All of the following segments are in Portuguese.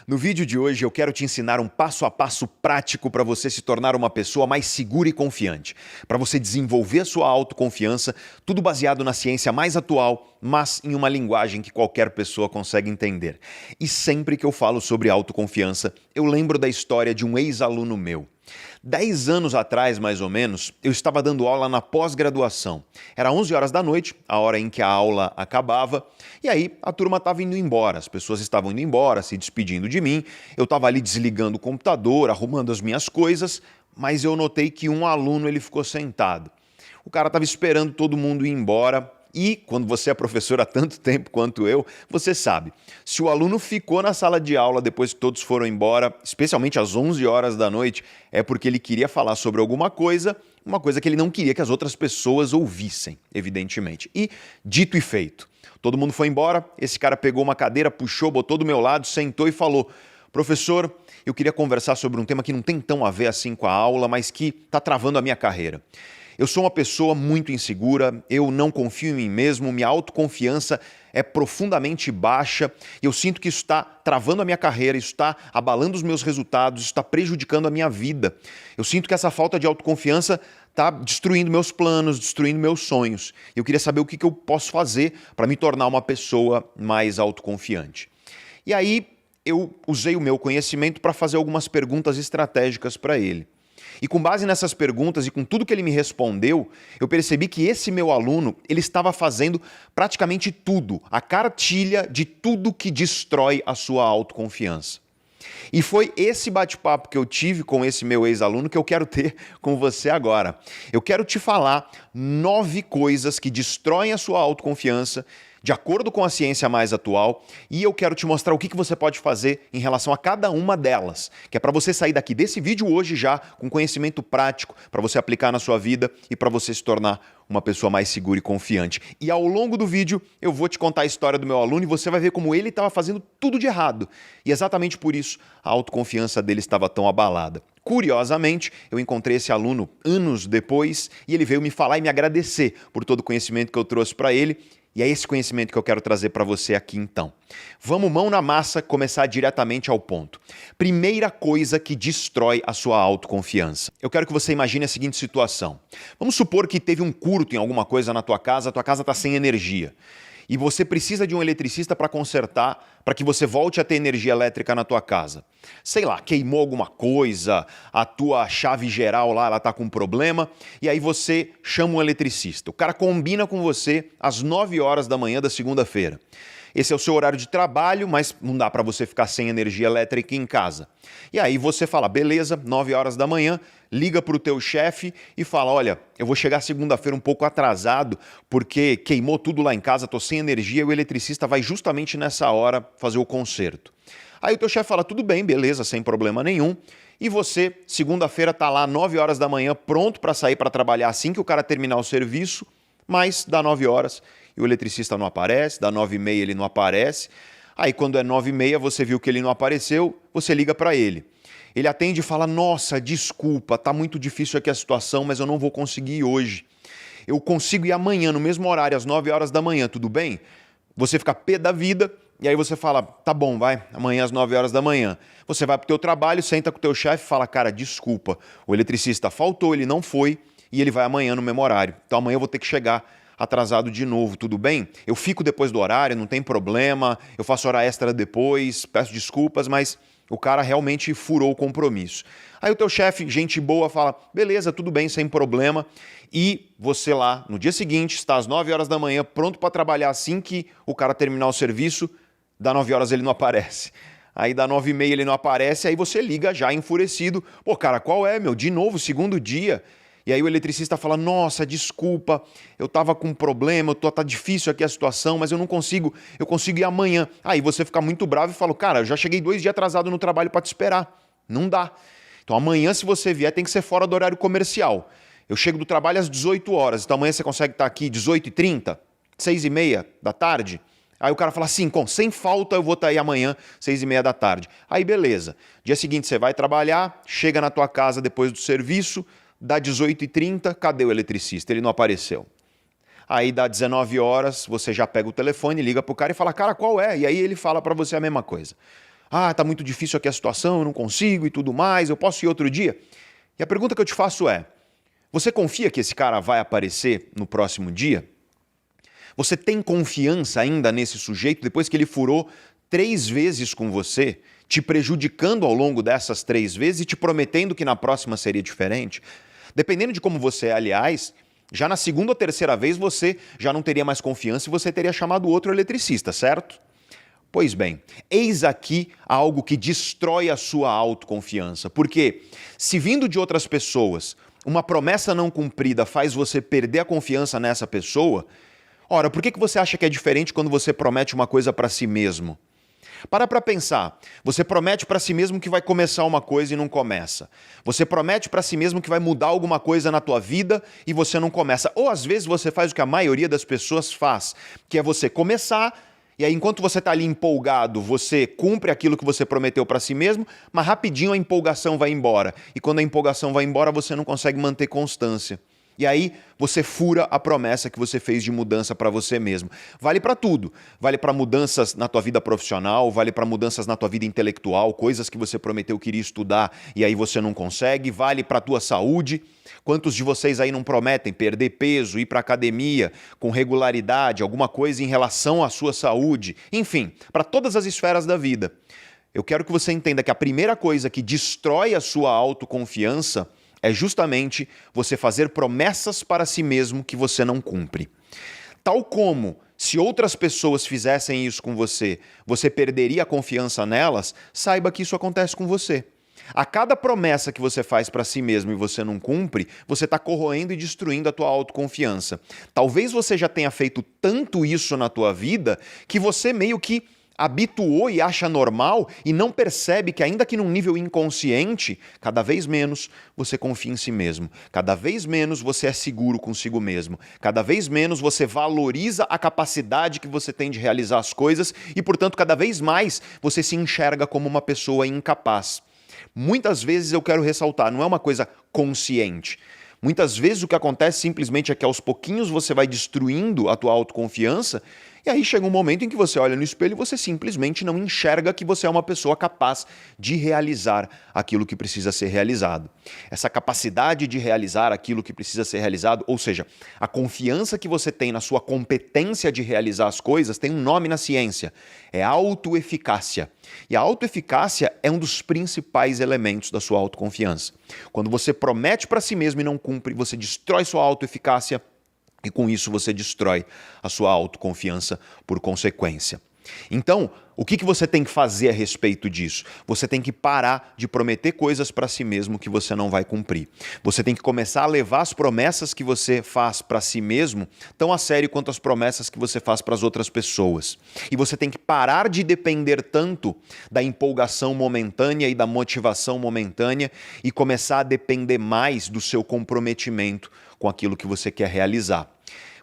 No vídeo de hoje eu quero te ensinar um passo a passo prático para você se tornar uma pessoa mais segura e confiante, para você desenvolver a sua autoconfiança, tudo baseado na ciência mais atual, mas em uma linguagem que qualquer pessoa consegue entender. E sempre que eu falo sobre autoconfiança, eu lembro da história de um ex-aluno meu. 10 anos atrás, mais ou menos, eu estava dando aula na pós-graduação. Era 11 horas da noite, a hora em que a aula acabava, e aí a turma estava indo embora, as pessoas estavam indo embora, se despedindo de mim, eu estava ali desligando o computador, arrumando as minhas coisas, mas eu notei que um aluno ele ficou sentado. O cara estava esperando todo mundo ir embora. E, quando você é professor há tanto tempo quanto eu, você sabe, se o aluno ficou na sala de aula depois que todos foram embora, especialmente às 11 horas da noite, é porque ele queria falar sobre alguma coisa, uma coisa que ele não queria que as outras pessoas ouvissem, evidentemente. E, dito e feito, todo mundo foi embora, esse cara pegou uma cadeira, puxou, botou do meu lado, sentou e falou: "Professor, eu queria conversar sobre um tema que não tem tão a ver assim com a aula, mas que está travando a minha carreira. Eu sou uma pessoa muito insegura, eu não confio em mim mesmo, minha autoconfiança é profundamente baixa e eu sinto que isso está travando a minha carreira, isso está abalando os meus resultados, isso está prejudicando a minha vida. Eu sinto que essa falta de autoconfiança está destruindo meus planos, destruindo meus sonhos. Eu queria saber o que eu posso fazer para me tornar uma pessoa mais autoconfiante." E aí eu usei o meu conhecimento para fazer algumas perguntas estratégicas para ele. E com base nessas perguntas e com tudo que ele me respondeu, eu percebi que esse meu aluno, ele estava fazendo praticamente tudo, a cartilha de tudo que destrói a sua autoconfiança. E foi esse bate-papo que eu tive com esse meu ex-aluno que eu quero ter com você agora. Eu quero te falar 9 coisas que destroem a sua autoconfiança, de acordo com a ciência mais atual, e eu quero te mostrar o que você pode fazer em relação a cada uma delas, que é para você sair daqui desse vídeo hoje já com conhecimento prático, para você aplicar na sua vida e para você se tornar uma pessoa mais segura e confiante. E ao longo do vídeo eu vou te contar a história do meu aluno e você vai ver como ele estava fazendo tudo de errado. E exatamente por isso a autoconfiança dele estava tão abalada. Curiosamente, eu encontrei esse aluno anos depois e ele veio me falar e me agradecer por todo o conhecimento que eu trouxe para ele. E é esse conhecimento que eu quero trazer para você aqui então. Vamos mão na massa, começar diretamente ao ponto. Primeira coisa que destrói a sua autoconfiança. Eu quero que você imagine a seguinte situação. Vamos supor que teve um curto em alguma coisa na tua casa está sem energia. E você precisa de um eletricista para consertar, para que você volte a ter energia elétrica na tua casa. Sei lá, queimou alguma coisa, a tua chave geral lá, ela está com um problema, e aí você chama um eletricista. O cara combina com você às 9 horas da manhã da segunda-feira. Esse é o seu horário de trabalho, mas não dá para você ficar sem energia elétrica em casa. E aí você fala, beleza, 9 horas da manhã, liga para o teu chefe e fala, olha, eu vou chegar segunda-feira um pouco atrasado porque queimou tudo lá em casa, estou sem energia e o eletricista vai justamente nessa hora fazer o conserto. Aí o teu chefe fala, tudo bem, beleza, sem problema nenhum. E você, segunda-feira, está lá 9 horas da manhã, pronto para sair para trabalhar assim que o cara terminar o serviço, mas dá 9 horas e o eletricista não aparece, dá 9h30 ele não aparece. Aí quando é 9h30 você viu que ele não apareceu, você liga para ele. Ele atende e fala, nossa, desculpa, tá muito difícil aqui a situação, mas eu não vou conseguir ir hoje. Eu consigo ir amanhã, no mesmo horário, às 9 horas da manhã, tudo bem? Você fica pé da vida e aí você fala, tá bom, vai, amanhã às 9 horas da manhã. Você vai pro teu trabalho, senta com o teu chefe e fala, cara, desculpa, o eletricista faltou, ele não foi e ele vai amanhã no mesmo horário. Então amanhã eu vou ter que chegar atrasado de novo, tudo bem? Eu fico depois do horário, não tem problema, eu faço hora extra depois, peço desculpas, mas o cara realmente furou o compromisso. Aí o teu chefe, gente boa, fala, beleza, tudo bem, sem problema, e você lá, no dia seguinte, está às 9 horas da manhã, pronto para trabalhar assim que o cara terminar o serviço, dá 9 horas ele não aparece. Aí dá 9h30 ele não aparece, aí você liga já enfurecido, pô cara, qual é, meu? De novo, segundo dia. E aí o eletricista fala, nossa, desculpa, eu estava com um problema, tá difícil aqui a situação, mas eu não consigo, eu consigo ir amanhã. Aí você fica muito bravo e fala, cara, eu já cheguei 2 dias atrasado no trabalho para te esperar. Não dá. Então amanhã, se você vier, tem que ser fora do horário comercial. Eu chego do trabalho às 18 horas, então amanhã você consegue estar aqui 18h30, 6h30 da tarde? Aí o cara fala assim, sem falta eu vou estar aí amanhã, 6h30 da tarde. Aí beleza. Dia seguinte você vai trabalhar, chega na tua casa depois do serviço, dá 18h30, cadê o eletricista? Ele não apareceu. Aí dá 19 horas, você já pega o telefone, liga pro cara e fala, cara, qual é? E aí ele fala para você a mesma coisa. tá muito difícil aqui a situação, eu não consigo e tudo mais, eu posso ir outro dia? E a pergunta que eu te faço é, você confia que esse cara vai aparecer no próximo dia? Você tem confiança ainda nesse sujeito depois que ele furou 3 vezes com você, te prejudicando ao longo dessas 3 vezes e te prometendo que na próxima seria diferente? Dependendo de como você é, aliás, já na segunda ou terceira vez você já não teria mais confiança e você teria chamado outro eletricista, certo? Pois bem, eis aqui algo que destrói a sua autoconfiança. Porque se vindo de outras pessoas, uma promessa não cumprida faz você perder a confiança nessa pessoa, ora, por que você acha que é diferente quando você promete uma coisa para si mesmo? Para pensar. Você promete para si mesmo que vai começar uma coisa e não começa. Você promete para si mesmo que vai mudar alguma coisa na tua vida e você não começa. Ou às vezes você faz o que a maioria das pessoas faz, que é você começar e aí enquanto você está ali empolgado, você cumpre aquilo que você prometeu para si mesmo, mas rapidinho a empolgação vai embora. E quando a empolgação vai embora, você não consegue manter constância. E aí você fura a promessa que você fez de mudança para você mesmo. Vale para tudo. Vale para mudanças na tua vida profissional, vale para mudanças na tua vida intelectual, coisas que você prometeu que iria estudar e aí você não consegue, vale para a tua saúde. Quantos de vocês aí não prometem perder peso, ir para academia com regularidade, alguma coisa em relação à sua saúde? Enfim, para todas as esferas da vida. Eu quero que você entenda que a primeira coisa que destrói a sua autoconfiança é justamente você fazer promessas para si mesmo que você não cumpre. Tal como, se outras pessoas fizessem isso com você, você perderia a confiança nelas, saiba que isso acontece com você. A cada promessa que você faz para si mesmo e você não cumpre, você está corroendo e destruindo a tua autoconfiança. Talvez você já tenha feito tanto isso na tua vida que você meio que habituou e acha normal e não percebe que, ainda que num nível inconsciente, cada vez menos você confia em si mesmo, cada vez menos você é seguro consigo mesmo, cada vez menos você valoriza a capacidade que você tem de realizar as coisas e, portanto, cada vez mais você se enxerga como uma pessoa incapaz. Muitas vezes eu quero ressaltar, não é uma coisa consciente. Muitas vezes o que acontece simplesmente é que aos pouquinhos você vai destruindo a tua autoconfiança e aí chega um momento em que você olha no espelho e você simplesmente não enxerga que você é uma pessoa capaz de realizar aquilo que precisa ser realizado. Essa capacidade de realizar aquilo que precisa ser realizado, ou seja, a confiança que você tem na sua competência de realizar as coisas, tem um nome na ciência, é autoeficácia. E a autoeficácia é um dos principais elementos da sua autoconfiança. Quando você promete para si mesmo e não cumpre, você destrói sua autoeficácia, e com isso você destrói a sua autoconfiança por consequência. Então, o que você tem que fazer a respeito disso? Você tem que parar de prometer coisas para si mesmo que você não vai cumprir. Você tem que começar a levar as promessas que você faz para si mesmo tão a sério quanto as promessas que você faz para as outras pessoas. E você tem que parar de depender tanto da empolgação momentânea e da motivação momentânea e começar a depender mais do seu comprometimento com aquilo que você quer realizar.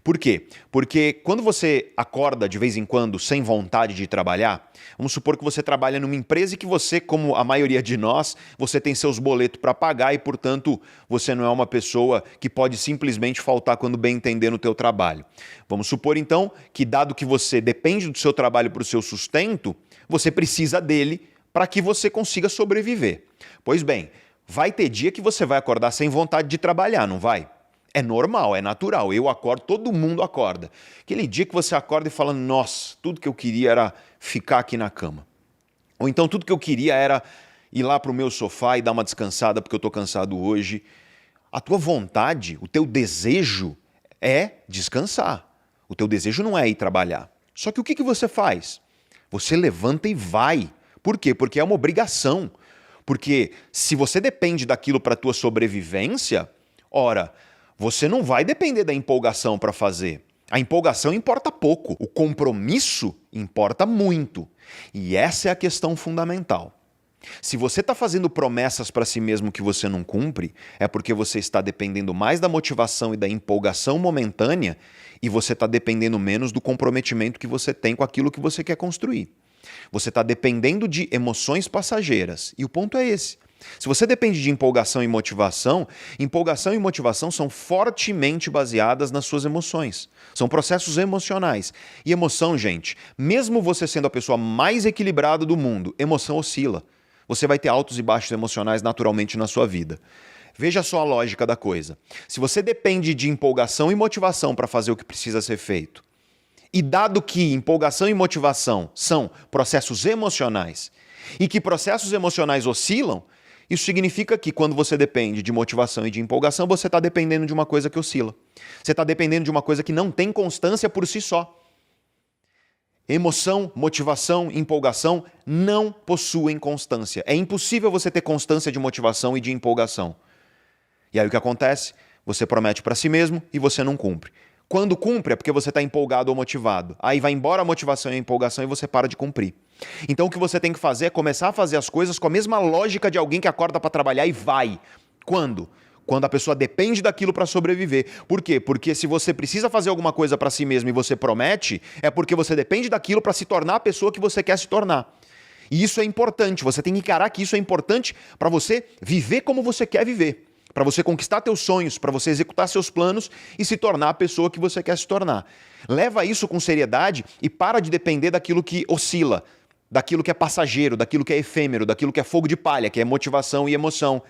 Por quê? Porque quando você acorda de vez em quando sem vontade de trabalhar, vamos supor que você trabalha numa empresa e que você, como a maioria de nós, você tem seus boletos para pagar e, portanto, você não é uma pessoa que pode simplesmente faltar quando bem entender no teu trabalho. Vamos supor, então, que dado que você depende do seu trabalho para o seu sustento, você precisa dele para que você consiga sobreviver. Pois bem, vai ter dia que você vai acordar sem vontade de trabalhar, não vai? É normal, é natural. Eu acordo, todo mundo acorda. Aquele dia que você acorda e fala, nossa, tudo que eu queria era ficar aqui na cama. Ou então tudo que eu queria era ir lá para o meu sofá e dar uma descansada porque eu estou cansado hoje. A tua vontade, o teu desejo é descansar. O teu desejo não é ir trabalhar. Só que o que você faz? Você levanta e vai. Por quê? Porque é uma obrigação. Porque se você depende daquilo para a tua sobrevivência, ora, você não vai depender da empolgação para fazer. A empolgação importa pouco, o compromisso importa muito. E essa é a questão fundamental. Se você está fazendo promessas para si mesmo que você não cumpre, é porque você está dependendo mais da motivação e da empolgação momentânea e você está dependendo menos do comprometimento que você tem com aquilo que você quer construir. Você está dependendo de emoções passageiras. E o ponto é esse. Se você depende de empolgação e motivação são fortemente baseadas nas suas emoções. São processos emocionais. E emoção, gente, mesmo você sendo a pessoa mais equilibrada do mundo, emoção oscila. Você vai ter altos e baixos emocionais naturalmente na sua vida. Veja só a lógica da coisa. Se você depende de empolgação e motivação para fazer o que precisa ser feito, e dado que empolgação e motivação são processos emocionais, e que processos emocionais oscilam, isso significa que quando você depende de motivação e de empolgação, você está dependendo de uma coisa que oscila. Você está dependendo de uma coisa que não tem constância por si só. Emoção, motivação, empolgação não possuem constância. É impossível você ter constância de motivação e de empolgação. E aí o que acontece? Você promete para si mesmo e você não cumpre. Quando cumpre é porque você está empolgado ou motivado. Aí vai embora a motivação e a empolgação e você para de cumprir. Então o que você tem que fazer é começar a fazer as coisas com a mesma lógica de alguém que acorda para trabalhar e vai. Quando? Quando a pessoa depende daquilo para sobreviver. Por quê? Porque se você precisa fazer alguma coisa para si mesmo e você promete, é porque você depende daquilo para se tornar a pessoa que você quer se tornar. E isso é importante. Você tem que encarar que isso é importante para você viver como você quer viver. Para você conquistar teus sonhos, para você executar seus planos e se tornar a pessoa que você quer se tornar. Leva isso com seriedade e para de depender daquilo que oscila, daquilo que é passageiro, daquilo que é efêmero, daquilo que é fogo de palha, que é motivação e emoção,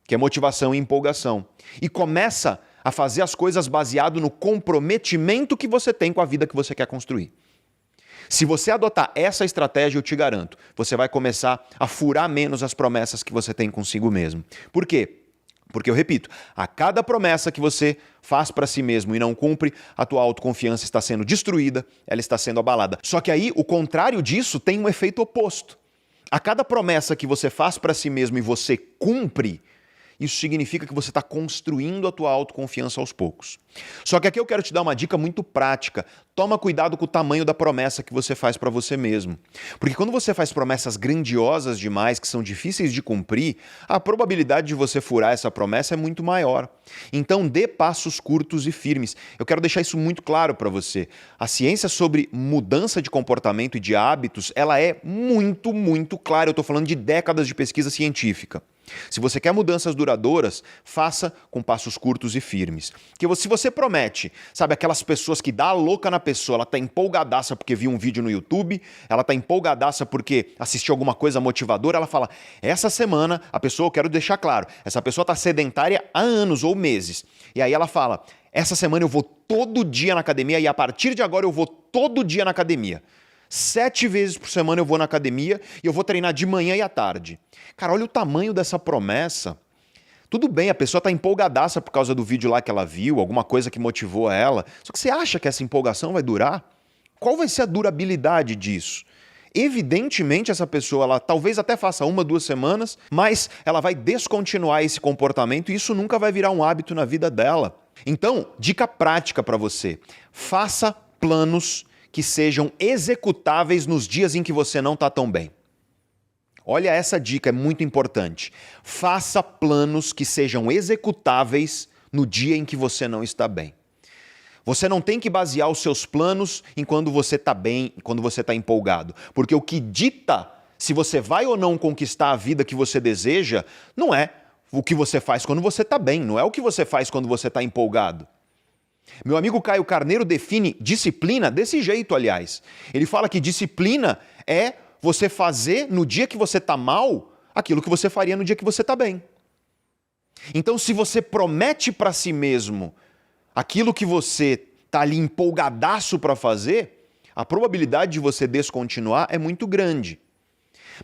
que é motivação e empolgação. E começa a fazer as coisas baseado no comprometimento que você tem com a vida que você quer construir. Se você adotar essa estratégia, eu te garanto, você vai começar a furar menos as promessas que você tem consigo mesmo. Por quê? Porque, eu repito, a cada promessa que você faz para si mesmo e não cumpre, a tua autoconfiança está sendo destruída, ela está sendo abalada. Só que aí, o contrário disso tem um efeito oposto. A cada promessa que você faz para si mesmo e você cumpre, isso significa que você está construindo a tua autoconfiança aos poucos. Só que aqui eu quero te dar uma dica muito prática. Toma cuidado com o tamanho da promessa que você faz para você mesmo. Porque quando você faz promessas grandiosas demais, que são difíceis de cumprir, a probabilidade de você furar essa promessa é muito maior. Então dê passos curtos e firmes. Eu quero deixar isso muito claro para você. A ciência sobre mudança de comportamento e de hábitos, ela é muito clara. Eu estou falando de décadas de pesquisa científica. Se você quer mudanças duradouras, faça com passos curtos e firmes. Porque se você promete, sabe, aquelas pessoas que dá a louca na pessoa, ela tá empolgadaça porque viu um vídeo no YouTube, ela tá empolgadaça porque assistiu alguma coisa motivadora, ela fala, essa semana, a pessoa, eu quero deixar claro, essa pessoa tá sedentária há anos ou meses. E aí ela fala, essa semana eu vou todo dia na academia e a partir de agora eu vou todo dia na academia. 7 vezes por semana eu vou na academia e eu vou treinar de manhã e à tarde. Cara, olha o tamanho dessa promessa. Tudo bem, a pessoa está empolgadaça por causa do vídeo lá que ela viu, alguma coisa que motivou ela. Só que você acha que essa empolgação vai durar? Qual vai ser a durabilidade disso? Evidentemente, essa pessoa, ela talvez até faça 1, 2 semanas, mas ela vai descontinuar esse comportamento e isso nunca vai virar um hábito na vida dela. Então, dica prática para você. Faça planos que sejam executáveis nos dias em que você não está tão bem. Olha, essa dica é muito importante. Faça planos que sejam executáveis no dia em que você não está bem. Você não tem que basear os seus planos em quando você está bem, quando você está empolgado. Porque o que dita se você vai ou não conquistar a vida que você deseja, não é o que você faz quando você está bem, não é o que você faz quando você está empolgado. Meu amigo Caio Carneiro define disciplina desse jeito, aliás. Ele fala que disciplina é você fazer no dia que você está mal aquilo que você faria no dia que você está bem. Então, se você promete para si mesmo aquilo que você está ali empolgadaço para fazer, a probabilidade de você descontinuar é muito grande.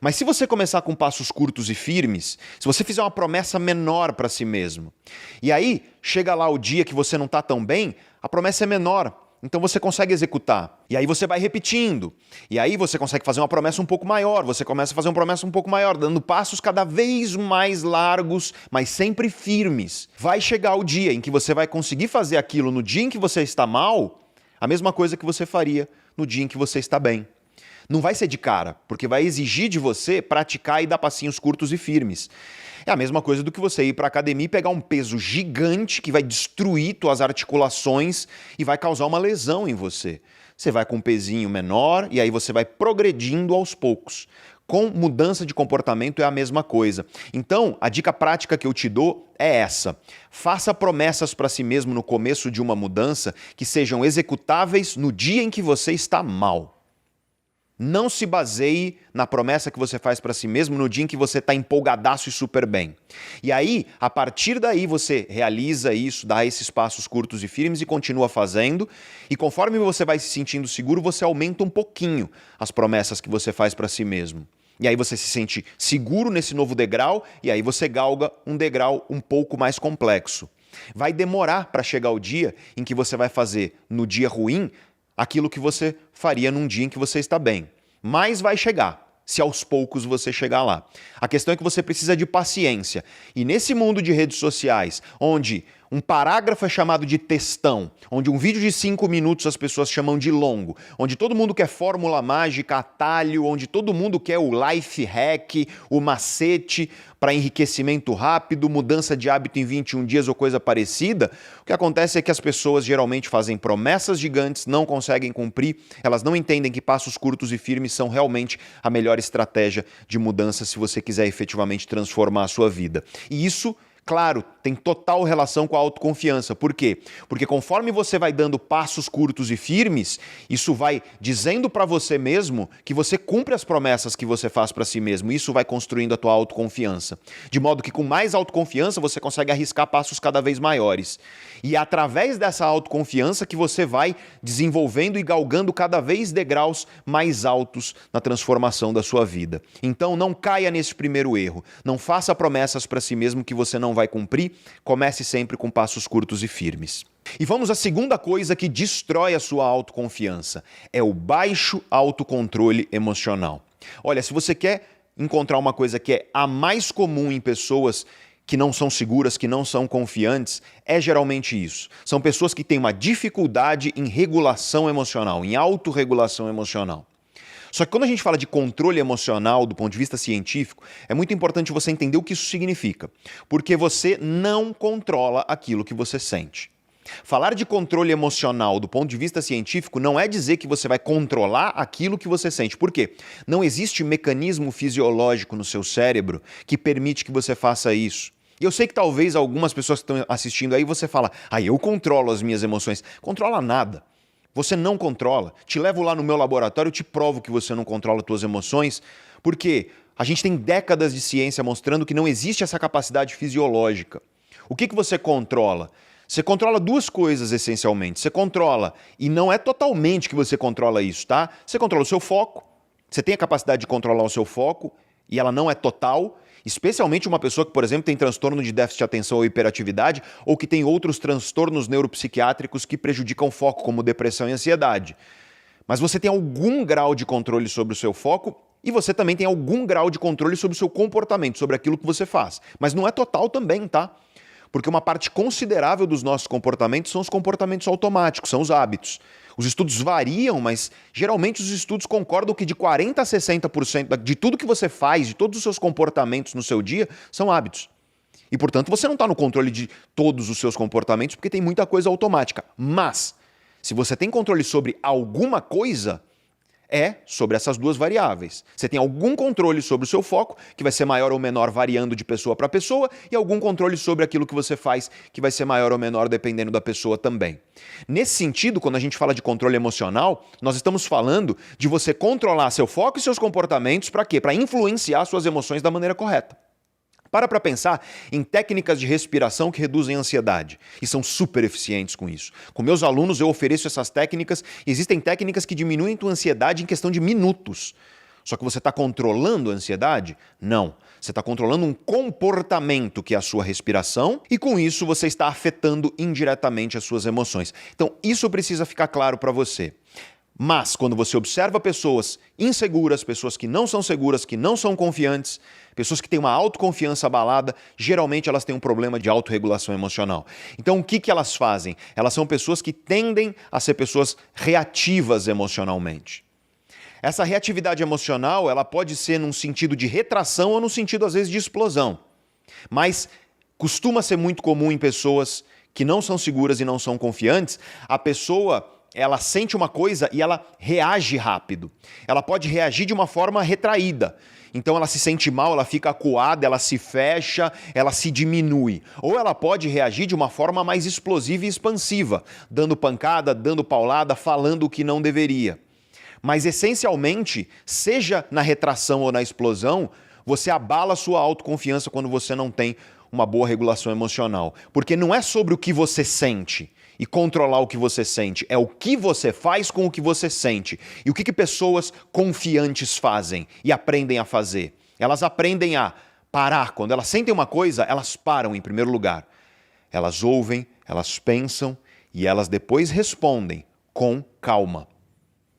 Mas se você começar com passos curtos e firmes, se você fizer uma promessa menor para si mesmo, e aí chega lá o dia que você não está tão bem, a promessa é menor, então você consegue executar. E aí você vai repetindo, e aí você consegue fazer uma promessa um pouco maior, você começa a fazer uma promessa um pouco maior, dando passos cada vez mais largos, mas sempre firmes. Vai chegar o dia em que você vai conseguir fazer aquilo no dia em que você está mal, a mesma coisa que você faria no dia em que você está bem. Não vai ser de cara, porque vai exigir de você praticar e dar passinhos curtos e firmes. É a mesma coisa do que você ir para a academia e pegar um peso gigante que vai destruir tuas articulações e vai causar uma lesão em você. Você vai com um pezinho menor e aí você vai progredindo aos poucos. Com mudança de comportamento é a mesma coisa. Então, a dica prática que eu te dou é essa. Faça promessas para si mesmo no começo de uma mudança que sejam executáveis no dia em que você está mal. Não se baseie na promessa que você faz para si mesmo no dia em que você está empolgadaço e super bem. E aí, a partir daí, você realiza isso, dá esses passos curtos e firmes e continua fazendo. E conforme você vai se sentindo seguro, você aumenta um pouquinho as promessas que você faz para si mesmo. E aí você se sente seguro nesse novo degrau e aí você galga um degrau um pouco mais complexo. Vai demorar para chegar o dia em que você vai fazer, no dia ruim, aquilo que você faria num dia em que você está bem. Mas vai chegar, se aos poucos você chegar lá. A questão é que você precisa de paciência. E nesse mundo de redes sociais, onde um parágrafo é chamado de textão, onde um vídeo de 5 minutos as pessoas chamam de longo, onde todo mundo quer fórmula mágica, atalho, onde todo mundo quer o life hack, o macete para enriquecimento rápido, mudança de hábito em 21 dias ou coisa parecida, o que acontece é que as pessoas geralmente fazem promessas gigantes, não conseguem cumprir, elas não entendem que passos curtos e firmes são realmente a melhor estratégia de mudança se você quiser efetivamente transformar a sua vida. E isso, claro, tem total relação com a autoconfiança. Por quê? Porque conforme você vai dando passos curtos e firmes, isso vai dizendo para você mesmo que você cumpre as promessas que você faz para si mesmo. Isso vai construindo a tua autoconfiança. De modo que com mais autoconfiança você consegue arriscar passos cada vez maiores. E é através dessa autoconfiança que você vai desenvolvendo e galgando cada vez degraus mais altos na transformação da sua vida. Então não caia nesse primeiro erro. Não faça promessas para si mesmo que você não vai cumprir. Comece sempre com passos curtos e firmes. E vamos à segunda coisa que destrói a sua autoconfiança. É o baixo autocontrole emocional. Olha, se você quer encontrar uma coisa que é a mais comum em pessoas que não são seguras, que não são confiantes, é geralmente isso. São pessoas que têm uma dificuldade em regulação emocional, em autorregulação emocional. Só que quando a gente fala de controle emocional do ponto de vista científico, é muito importante você entender o que isso significa. Porque você não controla aquilo que você sente. Falar de controle emocional do ponto de vista científico não é dizer que você vai controlar aquilo que você sente. Por quê? Não existe mecanismo fisiológico no seu cérebro que permite que você faça isso. E eu sei que talvez algumas pessoas que estão assistindo aí, você fala, eu controlo as minhas emoções. Controla nada. Você não controla. Te levo lá no meu laboratório, te provo que você não controla as suas emoções, porque a gente tem décadas de ciência mostrando que não existe essa capacidade fisiológica. O que você controla? Você controla duas coisas essencialmente. Você controla, e não é totalmente que você controla isso, tá? Você controla o seu foco, você tem a capacidade de controlar o seu foco, e ela não é total. Especialmente uma pessoa que, por exemplo, tem transtorno de déficit de atenção ou hiperatividade ou que tem outros transtornos neuropsiquiátricos que prejudicam o foco, como depressão e ansiedade. Mas você tem algum grau de controle sobre o seu foco e você também tem algum grau de controle sobre o seu comportamento, sobre aquilo que você faz. Mas não é total também, tá? Porque uma parte considerável dos nossos comportamentos são os comportamentos automáticos, são os hábitos. Os estudos variam, mas geralmente os estudos concordam que de 40% a 60% de tudo que você faz, de todos os seus comportamentos no seu dia, são hábitos. E, portanto, você não está no controle de todos os seus comportamentos porque tem muita coisa automática. Mas, se você tem controle sobre alguma coisa, é sobre essas duas variáveis. Você tem algum controle sobre o seu foco, que vai ser maior ou menor variando de pessoa para pessoa, e algum controle sobre aquilo que você faz, que vai ser maior ou menor dependendo da pessoa também. Nesse sentido, quando a gente fala de controle emocional, nós estamos falando de você controlar seu foco e seus comportamentos para quê? Para influenciar suas emoções da maneira correta. Para pensar em técnicas de respiração que reduzem a ansiedade e são super eficientes com isso. Com meus alunos eu ofereço essas técnicas e existem técnicas que diminuem tua ansiedade em questão de minutos. Só que você está controlando a ansiedade? Não. Você está controlando um comportamento que é a sua respiração e com isso você está afetando indiretamente as suas emoções. Então isso precisa ficar claro para você. Mas, quando você observa pessoas inseguras, pessoas que não são seguras, que não são confiantes, pessoas que têm uma autoconfiança abalada, geralmente elas têm um problema de autorregulação emocional. Então, o que elas fazem? Elas são pessoas que tendem a ser pessoas reativas emocionalmente. Essa reatividade emocional, ela pode ser num sentido de retração ou num sentido, às vezes, de explosão. Mas costuma ser muito comum em pessoas que não são seguras e não são confiantes, a pessoa ela sente uma coisa e ela reage rápido. Ela pode reagir de uma forma retraída. Então ela se sente mal, ela fica acuada, ela se fecha, ela se diminui. Ou ela pode reagir de uma forma mais explosiva e expansiva, dando pancada, dando paulada, falando o que não deveria. Mas essencialmente, seja na retração ou na explosão, você abala a sua autoconfiança quando você não tem uma boa regulação emocional. Porque não é sobre o que você sente e controlar o que você sente, é o que você faz com o que você sente. E o que pessoas confiantes fazem e aprendem a fazer? Elas aprendem a parar. Quando elas sentem uma coisa, elas param em primeiro lugar. Elas ouvem, elas pensam e elas depois respondem com calma.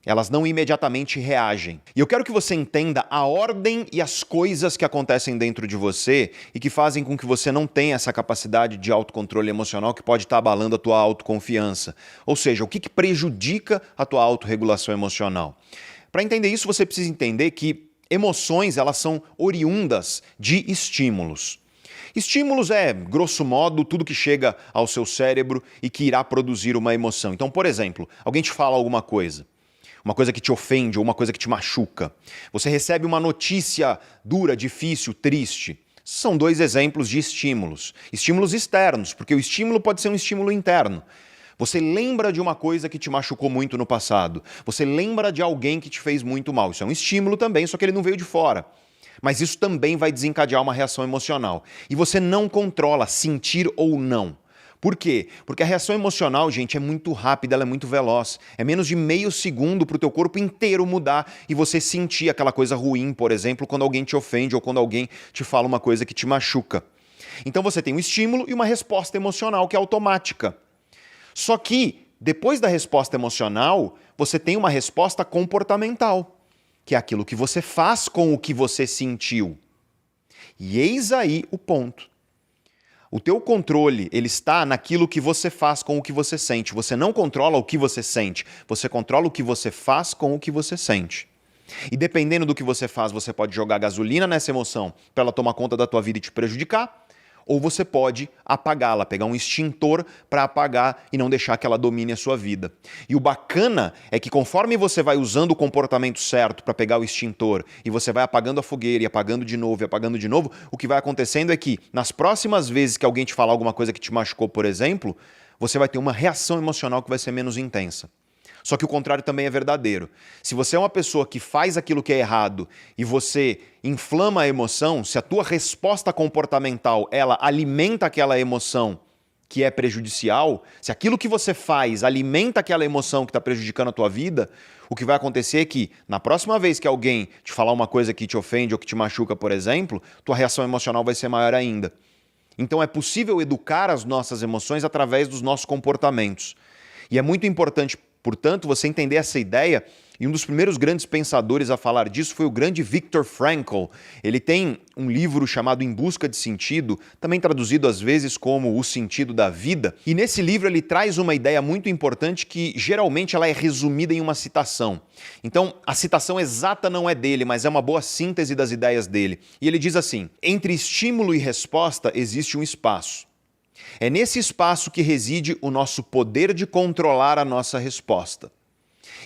Elas não imediatamente reagem. E eu quero que você entenda a ordem e as coisas que acontecem dentro de você e que fazem com que você não tenha essa capacidade de autocontrole emocional que pode estar abalando a tua autoconfiança. Ou seja, o que prejudica a tua autorregulação emocional. Para entender isso, você precisa entender que emoções, elas são oriundas de estímulos. Estímulos é, grosso modo, tudo que chega ao seu cérebro e que irá produzir uma emoção. Então, por exemplo, alguém te fala alguma coisa. Uma coisa que te ofende ou uma coisa que te machuca. Você recebe uma notícia dura, difícil, triste. São dois exemplos de estímulos. Estímulos externos, porque o estímulo pode ser um estímulo interno. Você lembra de uma coisa que te machucou muito no passado. Você lembra de alguém que te fez muito mal. Isso é um estímulo também, só que ele não veio de fora. Mas isso também vai desencadear uma reação emocional. E você não controla sentir ou não. Por quê? Porque a reação emocional, gente, é muito rápida, ela é muito veloz. É menos de meio segundo para o teu corpo inteiro mudar e você sentir aquela coisa ruim, por exemplo, quando alguém te ofende ou quando alguém te fala uma coisa que te machuca. Então você tem um estímulo e uma resposta emocional que é automática. Só que, depois da resposta emocional, você tem uma resposta comportamental, que é aquilo que você faz com o que você sentiu. E eis aí o ponto. O teu controle, ele está naquilo que você faz com o que você sente. Você não controla o que você sente, você controla o que você faz com o que você sente. E dependendo do que você faz, você pode jogar gasolina nessa emoção para ela tomar conta da tua vida e te prejudicar, ou você pode apagá-la, pegar um extintor para apagar e não deixar que ela domine a sua vida. E o bacana é que conforme você vai usando o comportamento certo para pegar o extintor e você vai apagando a fogueira e apagando de novo, o que vai acontecendo é que nas próximas vezes que alguém te falar alguma coisa que te machucou, por exemplo, você vai ter uma reação emocional que vai ser menos intensa. Só que o contrário também é verdadeiro. Se você é uma pessoa que faz aquilo que é errado e você inflama a emoção, se a tua resposta comportamental ela alimenta aquela emoção que é prejudicial, se aquilo que você faz alimenta aquela emoção que está prejudicando a tua vida, o que vai acontecer é que na próxima vez que alguém te falar uma coisa que te ofende ou que te machuca, por exemplo, tua reação emocional vai ser maior ainda. Então é possível educar as nossas emoções através dos nossos comportamentos. E é muito importante, portanto, você entender essa ideia, e um dos primeiros grandes pensadores a falar disso foi o grande Viktor Frankl. Ele tem um livro chamado Em Busca de Sentido, também traduzido às vezes como O Sentido da Vida, e nesse livro ele traz uma ideia muito importante que geralmente ela é resumida em uma citação. Então, a citação exata não é dele, mas é uma boa síntese das ideias dele. E ele diz assim: entre estímulo e resposta existe um espaço. É nesse espaço que reside o nosso poder de controlar a nossa resposta.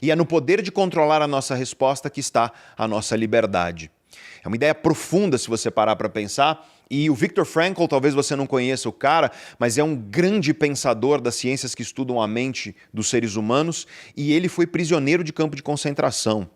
E é no poder de controlar a nossa resposta que está a nossa liberdade. É uma ideia profunda se você parar para pensar, e o Viktor Frankl, talvez você não conheça o cara, mas é um grande pensador das ciências que estudam a mente dos seres humanos, e ele foi prisioneiro de campo de concentração.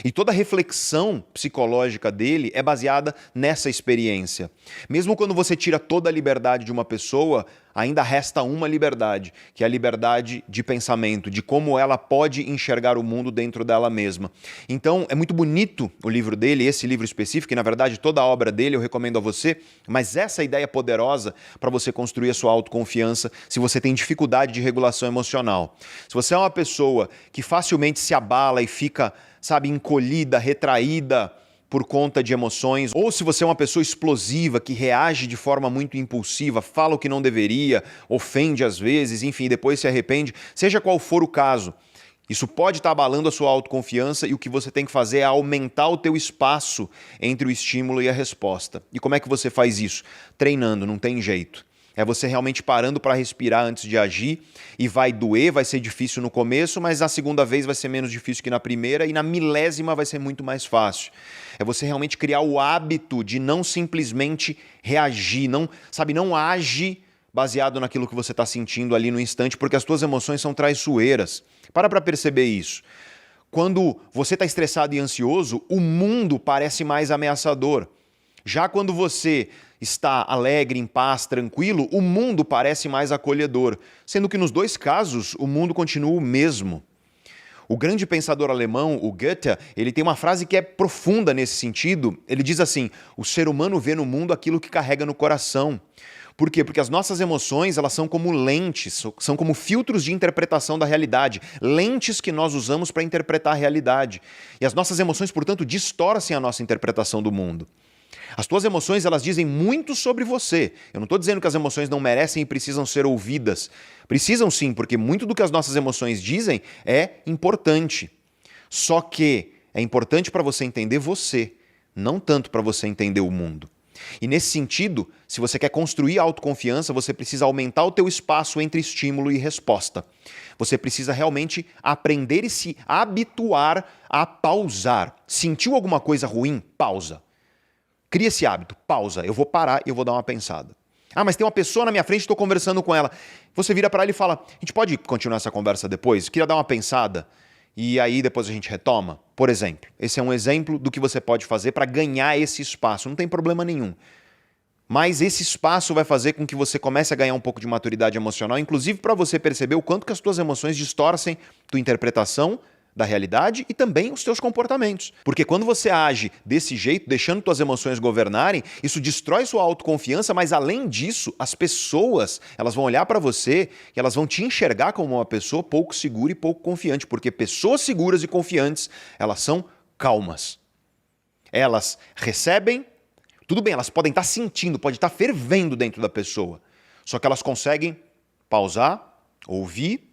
E toda a reflexão psicológica dele é baseada nessa experiência. Mesmo quando você tira toda a liberdade de uma pessoa, ainda resta uma liberdade, que é a liberdade de pensamento, de como ela pode enxergar o mundo dentro dela mesma. Então, é muito bonito o livro dele, esse livro específico, e na verdade toda a obra dele eu recomendo a você, mas essa ideia poderosa para você construir a sua autoconfiança se você tem dificuldade de regulação emocional. Se você é uma pessoa que facilmente se abala e fica, sabe, encolhida, retraída por conta de emoções, ou se você é uma pessoa explosiva, que reage de forma muito impulsiva, fala o que não deveria, ofende às vezes, enfim, depois se arrepende, seja qual for o caso, isso pode estar abalando a sua autoconfiança e o que você tem que fazer é aumentar o teu espaço entre o estímulo e a resposta. E como é que você faz isso? Treinando, não tem jeito. É você realmente parando para respirar antes de agir, e vai doer, vai ser difícil no começo, mas na segunda vez vai ser menos difícil que na primeira e na milésima vai ser muito mais fácil. É você realmente criar o hábito de não simplesmente reagir, não age baseado naquilo que você está sentindo ali no instante, porque as tuas emoções são traiçoeiras. Para perceber isso. Quando você está estressado e ansioso, o mundo parece mais ameaçador. Já quando você está alegre, em paz, tranquilo, o mundo parece mais acolhedor, sendo que nos dois casos o mundo continua o mesmo. O grande pensador alemão, o Goethe, ele tem uma frase que é profunda nesse sentido. Ele diz assim: o ser humano vê no mundo aquilo que carrega no coração. Por quê? Porque as nossas emoções, elas são como lentes, são como filtros de interpretação da realidade, lentes que nós usamos para interpretar a realidade. E as nossas emoções, portanto, distorcem a nossa interpretação do mundo. As tuas emoções, elas dizem muito sobre você. Eu não estou dizendo que as emoções não merecem e precisam ser ouvidas. Precisam sim, porque muito do que as nossas emoções dizem é importante. Só que é importante para você entender você, não tanto para você entender o mundo. E nesse sentido, se você quer construir autoconfiança, você precisa aumentar o teu espaço entre estímulo e resposta. Você precisa realmente aprender e se habituar a pausar. Sentiu alguma coisa ruim? Pausa. Cria esse hábito, pausa, eu vou parar e eu vou dar uma pensada. Ah, mas tem uma pessoa na minha frente, estou conversando com ela. Você vira para ela e fala: a gente pode continuar essa conversa depois? Queria dar uma pensada. E aí depois a gente retoma? Por exemplo, esse é um exemplo do que você pode fazer para ganhar esse espaço. Não tem problema nenhum. Mas esse espaço vai fazer com que você comece a ganhar um pouco de maturidade emocional, inclusive para você perceber o quanto que as tuas emoções distorcem tua interpretação da realidade e também os teus comportamentos. Porque quando você age desse jeito, deixando tuas emoções governarem, isso destrói sua autoconfiança, mas além disso, as pessoas, elas vão olhar para você e elas vão te enxergar como uma pessoa pouco segura e pouco confiante, porque pessoas seguras e confiantes, elas são calmas. Elas recebem, tudo bem, elas podem estar sentindo, pode estar fervendo dentro da pessoa, só que elas conseguem pausar, ouvir,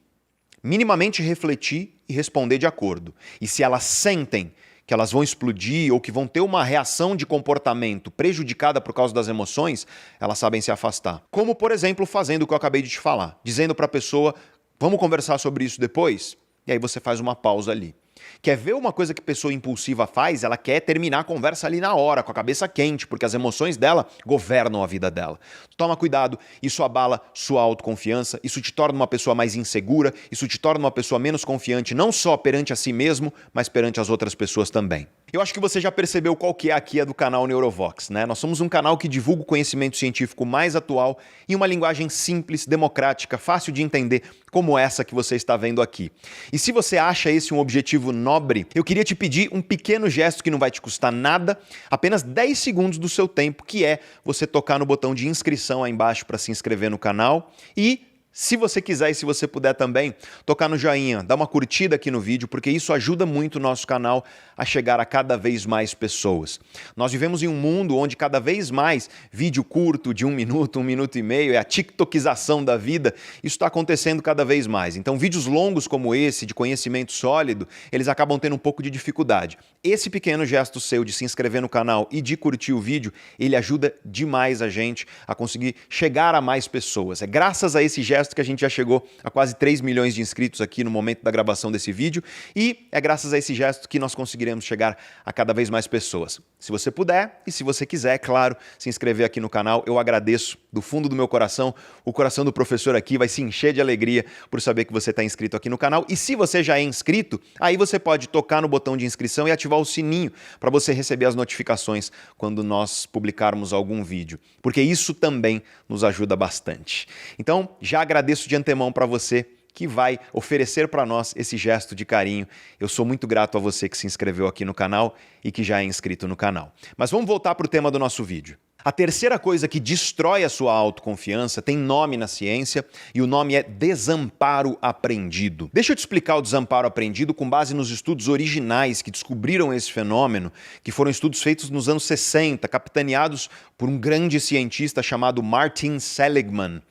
minimamente refletir e responder de acordo. E se elas sentem que elas vão explodir ou que vão ter uma reação de comportamento prejudicada por causa das emoções, elas sabem se afastar. Como, por exemplo, fazendo o que eu acabei de te falar, dizendo para a pessoa: vamos conversar sobre isso depois? E aí você faz uma pausa ali. Quer ver uma coisa que pessoa impulsiva faz? Ela quer terminar a conversa ali na hora, com a cabeça quente, porque as emoções dela governam a vida dela. Toma cuidado, isso abala sua autoconfiança, isso te torna uma pessoa mais insegura, isso te torna uma pessoa menos confiante, não só perante a si mesmo, mas perante as outras pessoas também. Eu acho que você já percebeu qual que é a guia do canal Neurovox, né? Nós somos um canal que divulga o conhecimento científico mais atual em uma linguagem simples, democrática, fácil de entender, como essa que você está vendo aqui. E se você acha esse um objetivo nobre, eu queria te pedir um pequeno gesto que não vai te custar nada, apenas 10 segundos do seu tempo, que é você tocar no botão de inscrição aí embaixo para se inscrever no canal e, se você quiser e se você puder também, tocar no joinha, dar uma curtida aqui no vídeo, porque isso ajuda muito o nosso canal a chegar a cada vez mais pessoas. Nós vivemos em um mundo onde cada vez mais vídeo curto de 1 minuto e meio, é a tiktokização da vida, isso está acontecendo cada vez mais. Então vídeos longos como esse, de conhecimento sólido, eles acabam tendo um pouco de dificuldade. Esse pequeno gesto seu de se inscrever no canal e de curtir o vídeo, ele ajuda demais a gente a conseguir chegar a mais pessoas. É graças a esse gesto que a gente já chegou a quase 3 milhões de inscritos aqui no momento da gravação desse vídeo e é graças a esse gesto que nós conseguiremos chegar a cada vez mais pessoas. Se você puder e se você quiser, é claro, se inscrever aqui no canal, eu agradeço do fundo do meu coração. O coração do professor aqui vai se encher de alegria por saber que você está inscrito aqui no canal. E se você já é inscrito, aí você pode tocar no botão de inscrição e ativar o sininho para você receber as notificações quando nós publicarmos algum vídeo, porque isso também nos ajuda bastante. Então, já agradeço de antemão para você que vai oferecer para nós esse gesto de carinho. Eu sou muito grato a você que se inscreveu aqui no canal e que já é inscrito no canal. Mas vamos voltar para o tema do nosso vídeo. A terceira coisa que destrói a sua autoconfiança tem nome na ciência e o nome é desamparo aprendido. Deixa eu te explicar o desamparo aprendido com base nos estudos originais que descobriram esse fenômeno, que foram estudos feitos nos anos 60, capitaneados por um grande cientista chamado Martin Seligman.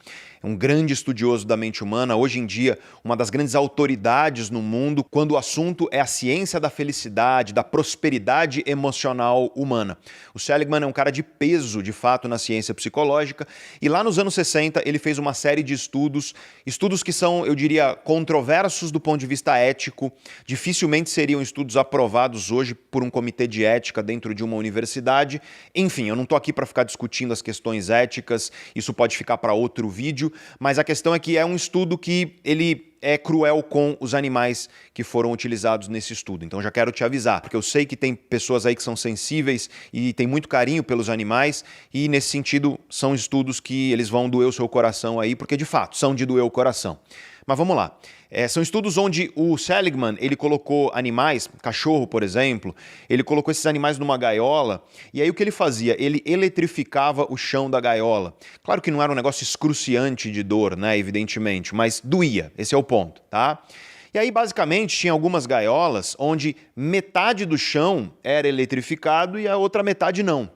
é um grande estudioso da mente humana, hoje em dia uma das grandes autoridades no mundo quando o assunto é a ciência da felicidade, da prosperidade emocional humana. O Seligman é um cara de peso, de fato, na ciência psicológica, e lá nos anos 60 ele fez uma série de estudos que são, eu diria, controversos do ponto de vista ético, dificilmente seriam estudos aprovados hoje por um comitê de ética dentro de uma universidade. Enfim, eu não estou aqui para ficar discutindo as questões éticas, isso pode ficar para outro vídeo, mas a questão é que é um estudo que ele é cruel com os animais que foram utilizados nesse estudo. Então já quero te avisar, porque eu sei que tem pessoas aí que são sensíveis e têm muito carinho pelos animais e nesse sentido são estudos que eles vão doer o seu coração aí, porque de fato são de doer o coração. Mas vamos lá. São estudos onde o Seligman ele colocou animais, cachorro, por exemplo, ele colocou esses animais numa gaiola e aí o que ele fazia? Ele eletrificava o chão da gaiola. Claro que não era um negócio excruciante de dor, né, evidentemente, mas doía, esse é o ponto, tá? E aí, basicamente, tinha algumas gaiolas onde metade do chão era eletrificado e a outra metade não.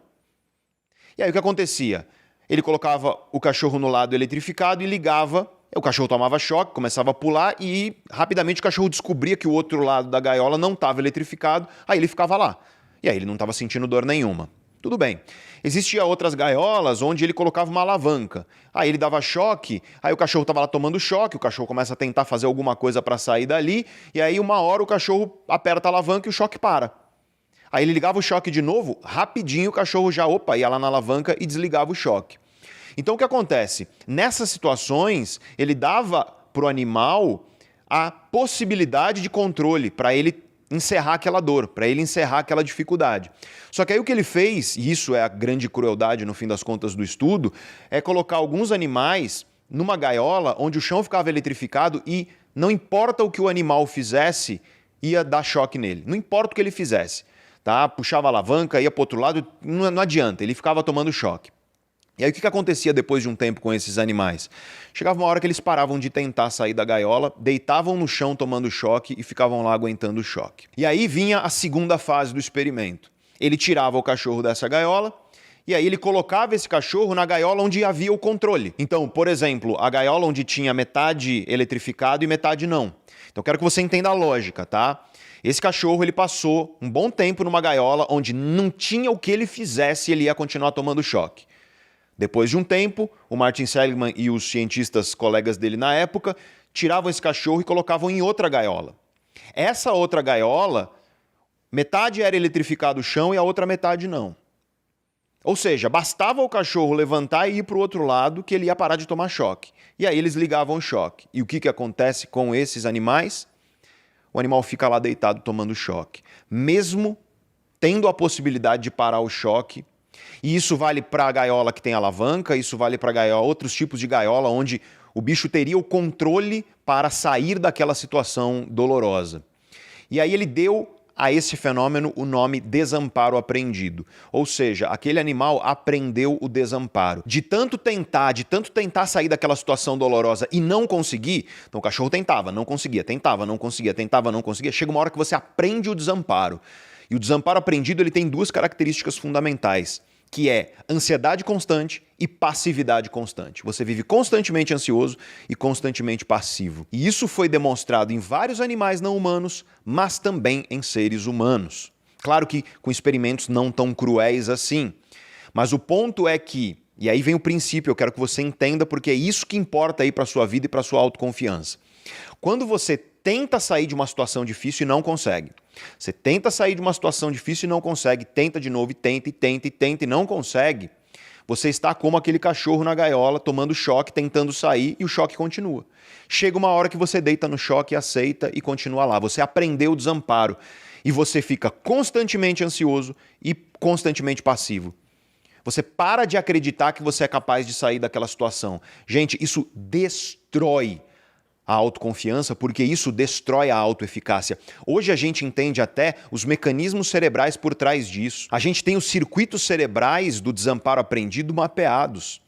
E aí o que acontecia? Ele colocava o cachorro no lado eletrificado e ligava. O cachorro tomava choque, começava a pular e rapidamente o cachorro descobria que o outro lado da gaiola não estava eletrificado, aí ele ficava lá. E aí ele não estava sentindo dor nenhuma. Tudo bem. Existiam outras gaiolas onde ele colocava uma alavanca. Aí ele dava choque, aí o cachorro estava lá tomando choque, o cachorro começa a tentar fazer alguma coisa para sair dali, e aí uma hora o cachorro aperta a alavanca e o choque para. Aí ele ligava o choque de novo, rapidinho o cachorro já, ia lá na alavanca e desligava o choque. Então o que acontece? Nessas situações, ele dava para o animal a possibilidade de controle para ele encerrar aquela dor, para ele encerrar aquela dificuldade. Só que aí o que ele fez, e isso é a grande crueldade no fim das contas do estudo, é colocar alguns animais numa gaiola onde o chão ficava eletrificado e não importa o que o animal fizesse, ia dar choque nele. Não importa o que ele fizesse. Tá? Puxava a alavanca, ia para o outro lado, não adianta, ele ficava tomando choque. E aí o que acontecia depois de um tempo com esses animais? Chegava uma hora que eles paravam de tentar sair da gaiola, deitavam no chão tomando choque e ficavam lá aguentando o choque. E aí vinha a segunda fase do experimento. Ele tirava o cachorro dessa gaiola e aí ele colocava esse cachorro na gaiola onde havia o controle. Então, por exemplo, a gaiola onde tinha metade eletrificado e metade não. Então eu quero que você entenda a lógica, tá? Esse cachorro ele passou um bom tempo numa gaiola onde não tinha o que ele fizesse, ele ia continuar tomando choque. Depois de um tempo, o Martin Seligman e os cientistas colegas dele na época tiravam esse cachorro e colocavam em outra gaiola. Essa outra gaiola, metade era eletrificado o chão e a outra metade não. Ou seja, bastava o cachorro levantar e ir para o outro lado que ele ia parar de tomar choque. E aí eles ligavam o choque. E o que acontece com esses animais? O animal fica lá deitado tomando choque. Mesmo tendo a possibilidade de parar o choque. E isso vale para a gaiola que tem alavanca, isso vale para gaiola, outros tipos de gaiola onde o bicho teria o controle para sair daquela situação dolorosa. E aí ele deu a esse fenômeno o nome desamparo aprendido. Ou seja, aquele animal aprendeu o desamparo. De tanto tentar sair daquela situação dolorosa e não conseguir, então o cachorro tentava, não conseguia, tentava, não conseguia, tentava, não conseguia, chega uma hora que você aprende o desamparo. E o desamparo aprendido ele tem duas características fundamentais, que é ansiedade constante e passividade constante. Você vive constantemente ansioso e constantemente passivo. E isso foi demonstrado em vários animais não humanos, mas também em seres humanos. Claro que com experimentos não tão cruéis assim. Mas o ponto é que, e aí vem o princípio, eu quero que você entenda, porque é isso que importa aí para a sua vida e para a sua autoconfiança. Quando você tenta sair de uma situação difícil e não consegue. Você tenta sair de uma situação difícil e não consegue, tenta de novo e tenta e não consegue. Você está como aquele cachorro na gaiola, tomando choque, tentando sair e o choque continua. Chega uma hora que você deita no choque, aceita e continua lá. Você aprendeu o desamparo e você fica constantemente ansioso e constantemente passivo. Você para de acreditar que você é capaz de sair daquela situação. Gente, isso destrói a autoconfiança, porque isso destrói a autoeficácia. Hoje a gente entende até os mecanismos cerebrais por trás disso. A gente tem os circuitos cerebrais do desamparo aprendido mapeados.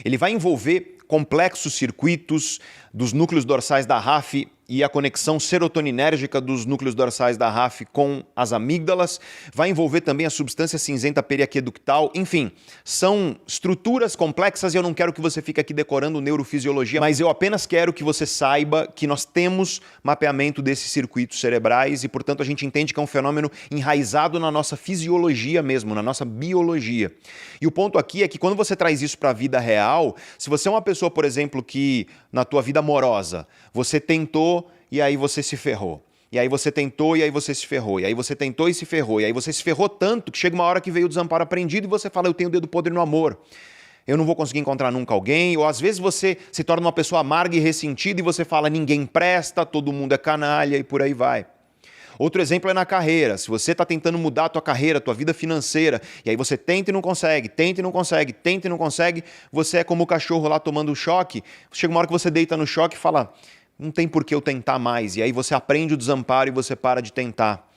Ele vai envolver complexos circuitos dos núcleos dorsais da RAF e a conexão serotoninérgica dos núcleos dorsais da RAF com as amígdalas, vai envolver também a substância cinzenta periaqueductal, enfim, são estruturas complexas e eu não quero que você fique aqui decorando neurofisiologia, mas eu apenas quero que você saiba que nós temos mapeamento desses circuitos cerebrais e, portanto, a gente entende que é um fenômeno enraizado na nossa fisiologia mesmo, na nossa biologia. E o ponto aqui é que quando você traz isso para a vida real, se você é uma pessoa, por exemplo, que na tua vida amorosa, você tentou e aí você se ferrou. E aí você tentou e aí você se ferrou. E aí você tentou e se ferrou. E aí você se ferrou tanto que chega uma hora que veio o desamparo aprendido e você fala, eu tenho o dedo podre no amor. Eu não vou conseguir encontrar nunca alguém. Ou às vezes você se torna uma pessoa amarga e ressentida e você fala, ninguém presta, todo mundo é canalha e por aí vai. Outro exemplo é na carreira. Se você está tentando mudar a tua carreira, a tua vida financeira, e aí você tenta e não consegue, tenta e não consegue, tenta e não consegue, você é como o cachorro lá tomando um choque. Chega uma hora que você deita no choque e fala, não tem por que eu tentar mais. E aí você aprende o desamparo e você para de tentar.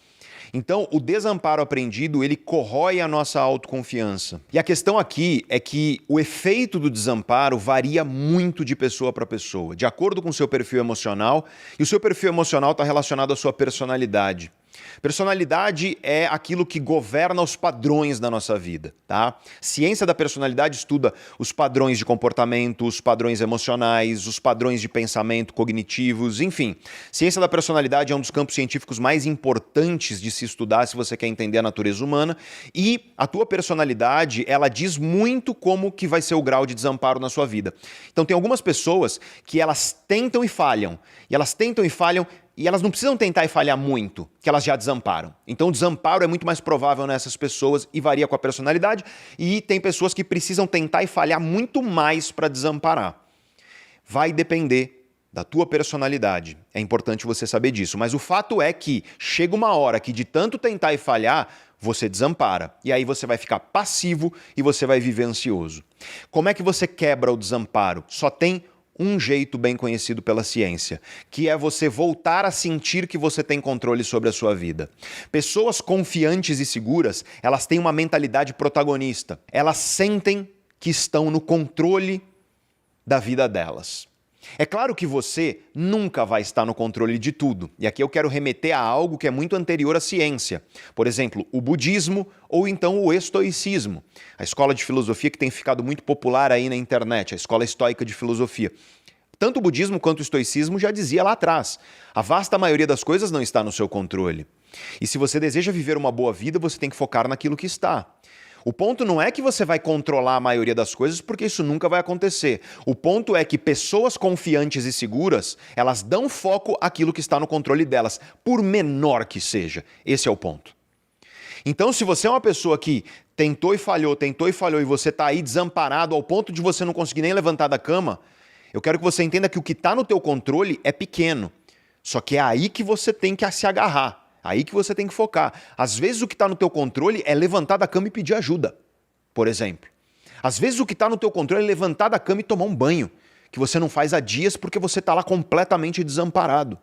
Então, o desamparo aprendido, ele corrói a nossa autoconfiança. E a questão aqui é que o efeito do desamparo varia muito de pessoa para pessoa, de acordo com o seu perfil emocional, e o seu perfil emocional está relacionado à sua personalidade. Personalidade é aquilo que governa os padrões da nossa vida, tá? Ciência da personalidade estuda os padrões de comportamento, os padrões emocionais, os padrões de pensamento cognitivos, enfim. Ciência da personalidade é um dos campos científicos mais importantes de se estudar se você quer entender a natureza humana e a tua personalidade, ela diz muito como que vai ser o grau de desamparo na sua vida. Então tem algumas pessoas que elas tentam e falham, e elas não precisam tentar e falhar muito, que elas já desamparam. Então o desamparo é muito mais provável nessas pessoas e varia com a personalidade. E tem pessoas que precisam tentar e falhar muito mais para desamparar. Vai depender da tua personalidade. É importante você saber disso. Mas o fato é que chega uma hora que de tanto tentar e falhar, você desampara. E aí você vai ficar passivo e você vai viver ansioso. Como é que você quebra o desamparo? Só tem um jeito bem conhecido pela ciência, que é você voltar a sentir que você tem controle sobre a sua vida. Pessoas confiantes e seguras, elas têm uma mentalidade protagonista. Elas sentem que estão no controle da vida delas. É claro que você nunca vai estar no controle de tudo. E aqui eu quero remeter a algo que é muito anterior à ciência. Por exemplo, o budismo ou então o estoicismo. A escola de filosofia que tem ficado muito popular aí na internet, a escola estoica de filosofia. Tanto o budismo quanto o estoicismo já dizia lá atrás. A vasta maioria das coisas não está no seu controle. E se você deseja viver uma boa vida, você tem que focar naquilo que está. O ponto não é que você vai controlar a maioria das coisas, porque isso nunca vai acontecer. O ponto é que pessoas confiantes e seguras, elas dão foco àquilo que está no controle delas, por menor que seja. Esse é o ponto. Então, se você é uma pessoa que tentou e falhou, e você está aí desamparado ao ponto de você não conseguir nem levantar da cama, eu quero que você entenda que o que está no teu controle é pequeno. Só que é aí que você tem que se agarrar. Aí que você tem que focar. Às vezes o que está no teu controle é levantar da cama e pedir ajuda, por exemplo. Às vezes o que está no teu controle é levantar da cama e tomar um banho, que você não faz há dias porque você está lá completamente desamparado.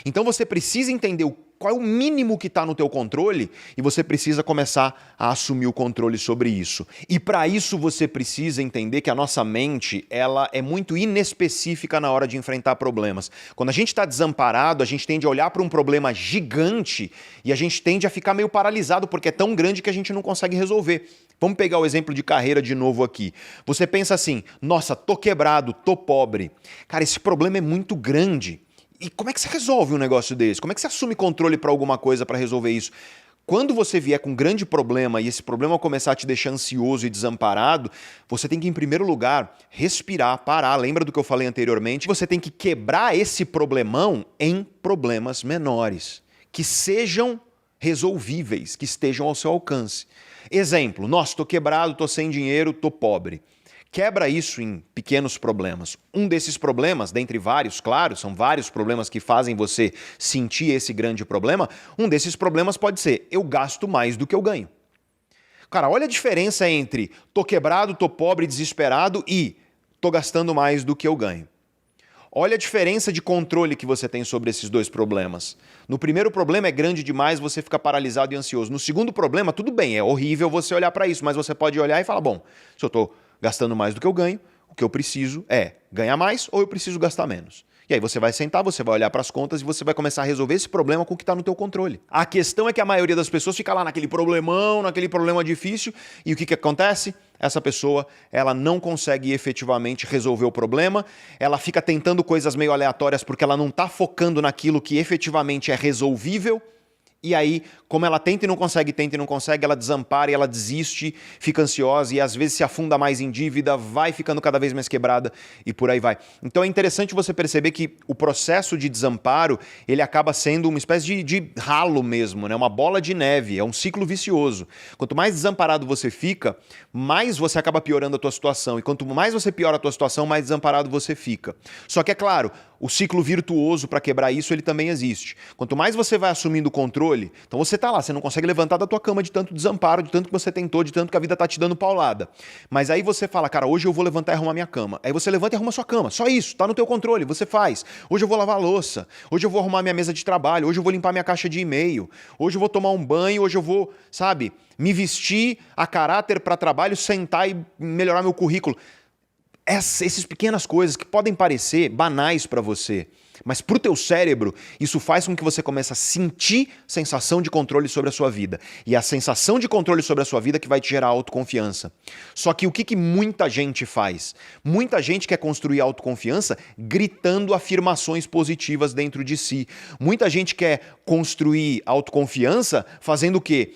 Então você precisa entender qual é o mínimo que está no teu controle e você precisa começar a assumir o controle sobre isso. E para isso você precisa entender que a nossa mente ela é muito inespecífica na hora de enfrentar problemas. Quando a gente está desamparado, a gente tende a olhar para um problema gigante e a gente tende a ficar meio paralisado porque é tão grande que a gente não consegue resolver. Vamos pegar o exemplo de carreira de novo aqui. Você pensa assim, nossa, tô quebrado, tô pobre. Cara, esse problema é muito grande. E como é que você resolve um negócio desse? Como é que você assume controle para alguma coisa para resolver isso? Quando você vier com um grande problema e esse problema começar a te deixar ansioso e desamparado, você tem que, em primeiro lugar, respirar, parar. Lembra do que eu falei anteriormente? Você tem que quebrar esse problemão em problemas menores, que sejam resolvíveis, que estejam ao seu alcance. Exemplo, nossa, estou quebrado, estou sem dinheiro, estou pobre. Quebra isso em pequenos problemas. Um desses problemas, dentre vários, claro, são vários problemas que fazem você sentir esse grande problema, um desses problemas pode ser, eu gasto mais do que eu ganho. Cara, olha a diferença entre tô quebrado, tô pobre, desesperado e tô gastando mais do que eu ganho. Olha a diferença de controle que você tem sobre esses dois problemas. No primeiro problema é grande demais, você fica paralisado e ansioso. No segundo problema, tudo bem, é horrível você olhar para isso, mas você pode olhar e falar, bom, se eu tô gastando mais do que eu ganho, o que eu preciso é ganhar mais ou eu preciso gastar menos. E aí você vai sentar, você vai olhar para as contas e você vai começar a resolver esse problema com o que está no teu controle. A questão é que a maioria das pessoas fica lá naquele problemão, naquele problema difícil, e o que acontece? Essa pessoa, ela não consegue efetivamente resolver o problema, ela fica tentando coisas meio aleatórias porque ela não está focando naquilo que efetivamente é resolvível. E aí, como ela tenta e não consegue, ela desampara e ela desiste, fica ansiosa e às vezes se afunda mais em dívida, vai ficando cada vez mais quebrada e por aí vai. Então é interessante você perceber que o processo de desamparo, ele acaba sendo uma espécie de ralo mesmo, né? Uma bola de neve, é um ciclo vicioso. Quanto mais desamparado você fica, mais você acaba piorando a tua situação. E quanto mais você piora a tua situação, mais desamparado você fica. Só que é claro, o ciclo virtuoso para quebrar isso, ele também existe. Quanto mais você vai assumindo o controle, então você tá lá, você não consegue levantar da tua cama de tanto desamparo, de tanto que você tentou, de tanto que a vida tá te dando paulada. Mas aí você fala, cara, hoje eu vou levantar e arrumar minha cama. Aí você levanta e arruma sua cama. Só isso, tá no teu controle, você faz. Hoje eu vou lavar a louça, hoje eu vou arrumar minha mesa de trabalho, hoje eu vou limpar minha caixa de e-mail, hoje eu vou tomar um banho, hoje eu vou, sabe, me vestir a caráter para trabalho, sentar e melhorar meu currículo. Essas pequenas coisas que podem parecer banais para você, mas para o teu cérebro, isso faz com que você comece a sentir sensação de controle sobre a sua vida. E a sensação de controle sobre a sua vida que vai te gerar autoconfiança. Só que o que muita gente faz? Muita gente quer construir autoconfiança gritando afirmações positivas dentro de si. Muita gente quer construir autoconfiança fazendo o quê?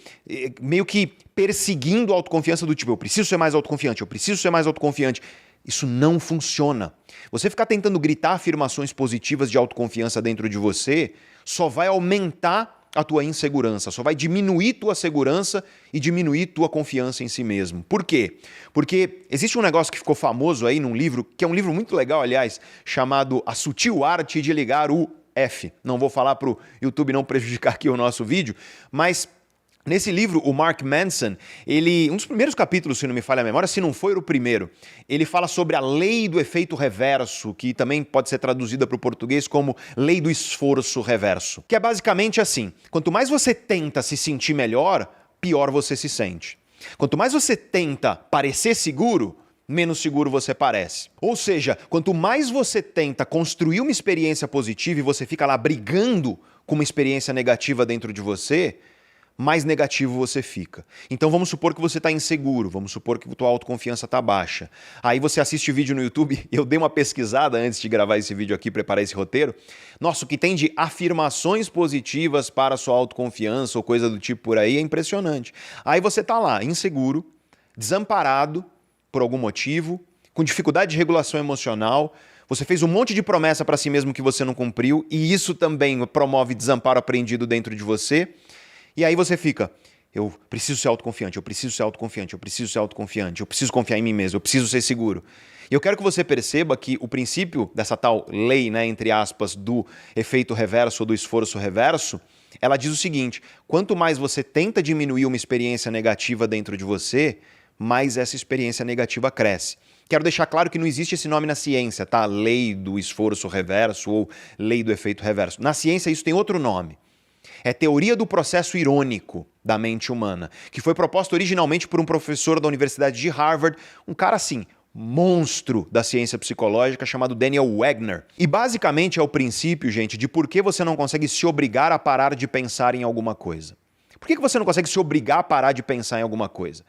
Meio que perseguindo a autoconfiança do tipo, eu preciso ser mais autoconfiante, eu preciso ser mais autoconfiante. Isso não funciona. Você ficar tentando gritar afirmações positivas de autoconfiança dentro de você só vai aumentar a tua insegurança, só vai diminuir tua segurança e diminuir tua confiança em si mesmo. Por quê? Porque existe um negócio que ficou famoso aí num livro, que é um livro muito legal, aliás, chamado A Sutil Arte de Ligar o F. Não vou falar para o YouTube não prejudicar aqui o nosso vídeo, mas nesse livro, o Mark Manson, um dos primeiros capítulos, se não me falha a memória, se não foi o primeiro, ele fala sobre a lei do efeito reverso, que também pode ser traduzida para o português como lei do esforço reverso. Que é basicamente assim, quanto mais você tenta se sentir melhor, pior você se sente. Quanto mais você tenta parecer seguro, menos seguro você parece. Ou seja, quanto mais você tenta construir uma experiência positiva e você fica lá brigando com uma experiência negativa dentro de você, mais negativo você fica. Então vamos supor que você está inseguro, vamos supor que a tua autoconfiança está baixa. Aí você assiste vídeo no YouTube, eu dei uma pesquisada antes de gravar esse vídeo aqui, preparar esse roteiro. Nossa, o que tem de afirmações positivas para a sua autoconfiança ou coisa do tipo por aí é impressionante. Aí você está lá, inseguro, desamparado por algum motivo, com dificuldade de regulação emocional, você fez um monte de promessa para si mesmo que você não cumpriu e isso também promove desamparo aprendido dentro de você. E aí você fica, eu preciso ser autoconfiante, eu preciso ser autoconfiante, eu preciso ser autoconfiante, eu preciso confiar em mim mesmo, eu preciso ser seguro. E eu quero que você perceba que o princípio dessa tal lei, né, entre aspas, do efeito reverso ou do esforço reverso, ela diz o seguinte, quanto mais você tenta diminuir uma experiência negativa dentro de você, mais essa experiência negativa cresce. Quero deixar claro que não existe esse nome na ciência, tá? Lei do esforço reverso ou lei do efeito reverso. Na ciência isso tem outro nome. É teoria do processo irônico da mente humana, que foi proposta originalmente por um professor da Universidade de Harvard, um cara assim, monstro da ciência psicológica chamado Daniel Wagner. E basicamente é o princípio, gente, de por que você não consegue se obrigar a parar de pensar em alguma coisa. Por que você não consegue se obrigar a parar de pensar em alguma coisa?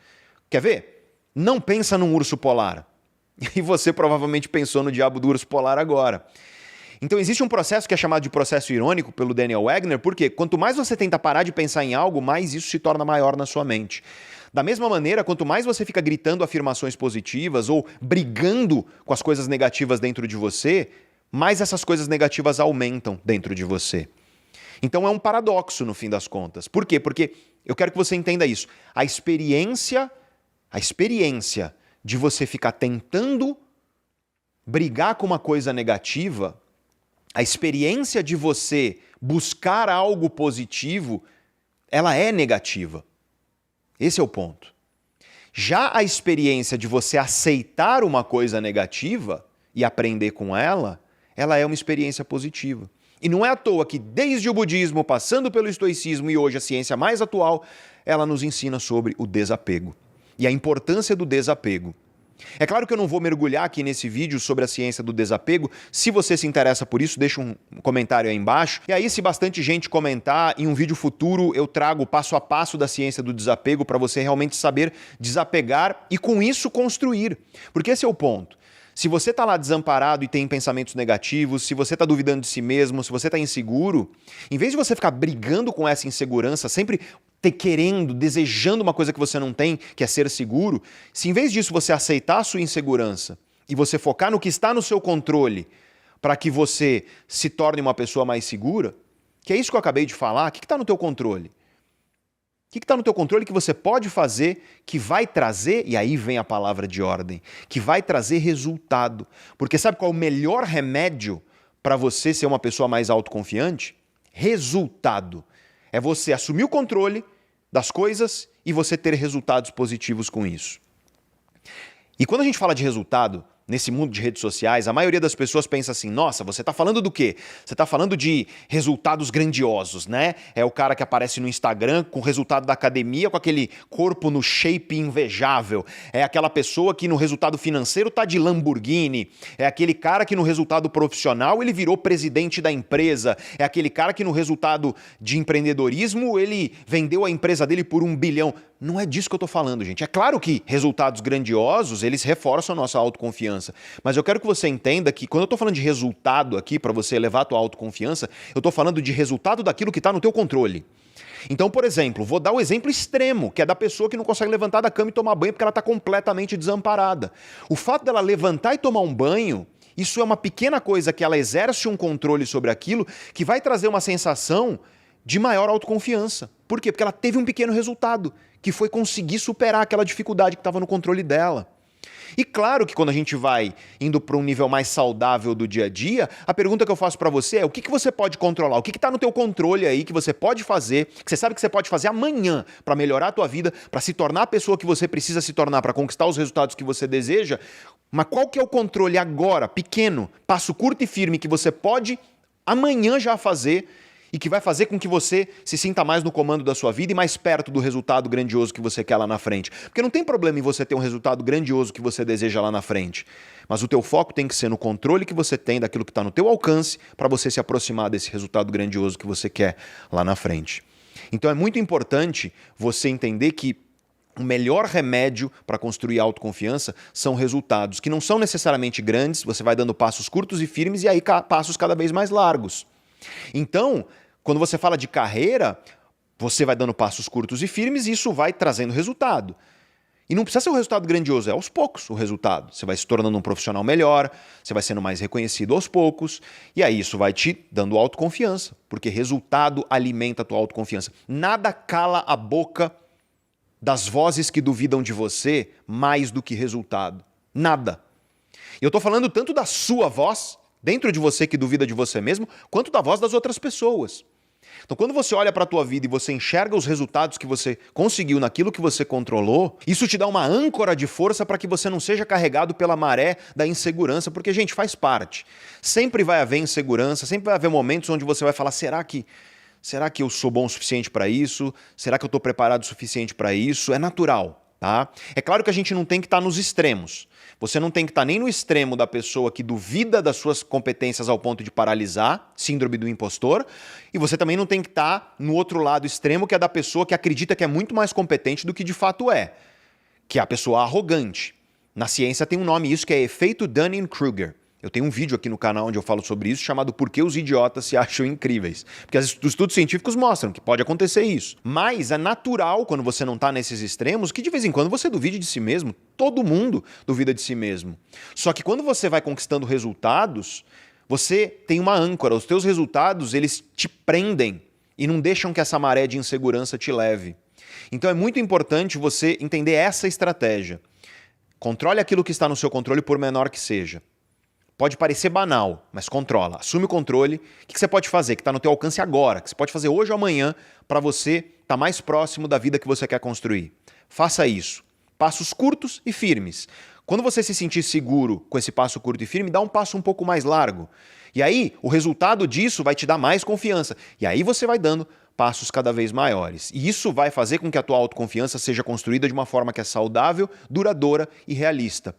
Quer ver? Não pensa num urso polar. E você provavelmente pensou no diabo do urso polar agora. Então existe um processo que é chamado de processo irônico pelo Daniel Wagner, porque quanto mais você tenta parar de pensar em algo, mais isso se torna maior na sua mente. Da mesma maneira, quanto mais você fica gritando afirmações positivas ou brigando com as coisas negativas dentro de você, mais essas coisas negativas aumentam dentro de você. Então é um paradoxo no fim das contas. Por quê? Porque eu quero que você entenda isso. A experiência de você ficar tentando brigar com uma coisa negativa, a experiência de você buscar algo positivo, ela é negativa. Esse é o ponto. Já a experiência de você aceitar uma coisa negativa e aprender com ela é uma experiência positiva. E não é à toa que desde o budismo, passando pelo estoicismo e hoje a ciência mais atual, ela nos ensina sobre o desapego. E a importância do desapego. É claro que eu não vou mergulhar aqui nesse vídeo sobre a ciência do desapego. Se você se interessa por isso, deixa um comentário aí embaixo. E aí, se bastante gente comentar, em um vídeo futuro eu trago o passo a passo da ciência do desapego para você realmente saber desapegar e com isso construir. Porque esse é o ponto. Se você está lá desamparado e tem pensamentos negativos, se você está duvidando de si mesmo, se você está inseguro, em vez de você ficar brigando com essa insegurança, sempre querendo, desejando uma coisa que você não tem, que é ser seguro, se em vez disso você aceitar a sua insegurança e você focar no que está no seu controle para que você se torne uma pessoa mais segura, que é isso que eu acabei de falar, o que está no teu controle? O que está no teu controle que você pode fazer, que vai trazer, e aí vem a palavra de ordem, que vai trazer resultado. Porque sabe qual é o melhor remédio para você ser uma pessoa mais autoconfiante? Resultado. É você assumir o controle das coisas e você ter resultados positivos com isso. E quando a gente fala de resultado, nesse mundo de redes sociais, a maioria das pessoas pensa assim, nossa, você está falando do quê? Você está falando de resultados grandiosos, né? É o cara que aparece no Instagram com o resultado da academia, com aquele corpo no shape invejável. É aquela pessoa que no resultado financeiro tá de Lamborghini. É aquele cara que no resultado profissional ele virou presidente da empresa. É aquele cara que no resultado de empreendedorismo ele vendeu a empresa dele por 1 bilhão. Não é disso que eu estou falando, gente. É claro que resultados grandiosos, eles reforçam a nossa autoconfiança. Mas eu quero que você entenda que quando eu estou falando de resultado aqui, para você elevar a tua autoconfiança, eu estou falando de resultado daquilo que está no teu controle. Então, por exemplo, vou dar o exemplo extremo, que é da pessoa que não consegue levantar da cama e tomar banho porque ela está completamente desamparada. O fato dela levantar e tomar um banho, isso é uma pequena coisa que ela exerce um controle sobre aquilo que vai trazer uma sensação de maior autoconfiança. Por quê? Porque ela teve um pequeno resultado, que foi conseguir superar aquela dificuldade que estava no controle dela. E claro que quando a gente vai indo para um nível mais saudável do dia a dia, a pergunta que eu faço para você é o que você pode controlar? O que está no teu controle aí que você pode fazer, que você sabe que você pode fazer amanhã para melhorar a tua vida, para se tornar a pessoa que você precisa se tornar, para conquistar os resultados que você deseja? Mas qual que é o controle agora, pequeno, passo curto e firme, que você pode amanhã já fazer e que vai fazer com que você se sinta mais no comando da sua vida e mais perto do resultado grandioso que você quer lá na frente. Porque não tem problema em você ter um resultado grandioso que você deseja lá na frente, mas o teu foco tem que ser no controle que você tem daquilo que está no teu alcance para você se aproximar desse resultado grandioso que você quer lá na frente. Então é muito importante você entender que o melhor remédio para construir autoconfiança são resultados que não são necessariamente grandes, você vai dando passos curtos e firmes e aí passos cada vez mais largos. Então, quando você fala de carreira, você vai dando passos curtos e firmes e isso vai trazendo resultado. E não precisa ser um resultado grandioso, é aos poucos o resultado. Você vai se tornando um profissional melhor, você vai sendo mais reconhecido aos poucos, e aí isso vai te dando autoconfiança, porque resultado alimenta a tua autoconfiança. Nada cala a boca das vozes que duvidam de você mais do que resultado. Nada. E eu estou falando tanto da sua voz, dentro de você que duvida de você mesmo, quanto da voz das outras pessoas. Então, quando você olha para a tua vida e você enxerga os resultados que você conseguiu naquilo que você controlou, isso te dá uma âncora de força para que você não seja carregado pela maré da insegurança, porque, gente, faz parte. Sempre vai haver insegurança, sempre vai haver momentos onde você vai falar, será que eu sou bom o suficiente para isso? Será que eu estou preparado o suficiente para isso? É natural. Tá? É claro que a gente não tem que estar nos extremos. Você não tem que estar nem no extremo da pessoa que duvida das suas competências ao ponto de paralisar, síndrome do impostor, e você também não tem que estar no outro lado extremo, que é da pessoa que acredita que é muito mais competente do que de fato é, que é a pessoa arrogante. Na ciência tem um nome isso que é efeito Dunning-Kruger. Eu tenho um vídeo aqui no canal onde eu falo sobre isso, chamado Por que os idiotas se acham incríveis. Porque os estudos científicos mostram que pode acontecer isso. Mas é natural, quando você não está nesses extremos, que de vez em quando você duvide de si mesmo. Todo mundo duvida de si mesmo. Só que quando você vai conquistando resultados, você tem uma âncora. Os teus resultados, eles te prendem e não deixam que essa maré de insegurança te leve. Então é muito importante você entender essa estratégia. Controle aquilo que está no seu controle, por menor que seja. Pode parecer banal, mas controla. Assume o controle. O que você pode fazer que está no teu alcance agora, que você pode fazer hoje ou amanhã para você estar mais próximo da vida que você quer construir? Faça isso. Passos curtos e firmes. Quando você se sentir seguro com esse passo curto e firme, dá um passo um pouco mais largo. E aí, o resultado disso vai te dar mais confiança. E aí você vai dando passos cada vez maiores. E isso vai fazer com que a tua autoconfiança seja construída de uma forma que é saudável, duradoura e realista.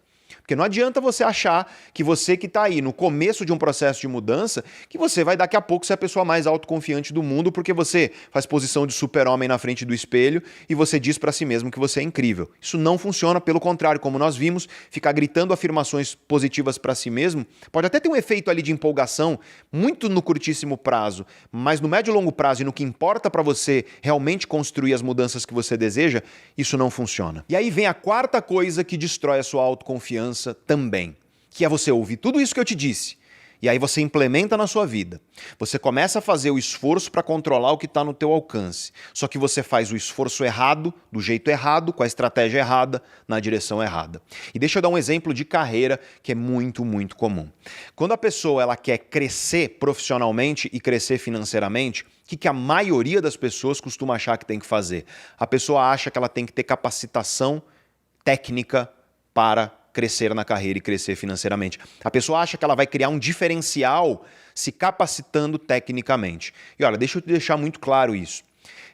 Porque não adianta você achar que você que está aí no começo de um processo de mudança, que você vai daqui a pouco ser a pessoa mais autoconfiante do mundo porque você faz posição de super-homem na frente do espelho e você diz para si mesmo que você é incrível. Isso não funciona, pelo contrário, como nós vimos, ficar gritando afirmações positivas para si mesmo pode até ter um efeito ali de empolgação, muito no curtíssimo prazo, mas no médio e longo prazo e no que importa para você realmente construir as mudanças que você deseja, isso não funciona. E aí vem a quarta coisa que destrói a sua autoconfiança também, que é você ouvir tudo isso que eu te disse, e aí você implementa na sua vida. Você começa a fazer o esforço para controlar o que está no teu alcance, só que você faz o esforço errado, do jeito errado, com a estratégia errada, na direção errada. E deixa eu dar um exemplo de carreira que é muito, muito comum. Quando a pessoa ela quer crescer profissionalmente e crescer financeiramente, o que a maioria das pessoas costuma achar que tem que fazer? A pessoa acha que ela tem que ter capacitação técnica para crescer na carreira e crescer financeiramente. A pessoa acha que ela vai criar um diferencial se capacitando tecnicamente. E olha, deixa eu te deixar muito claro isso.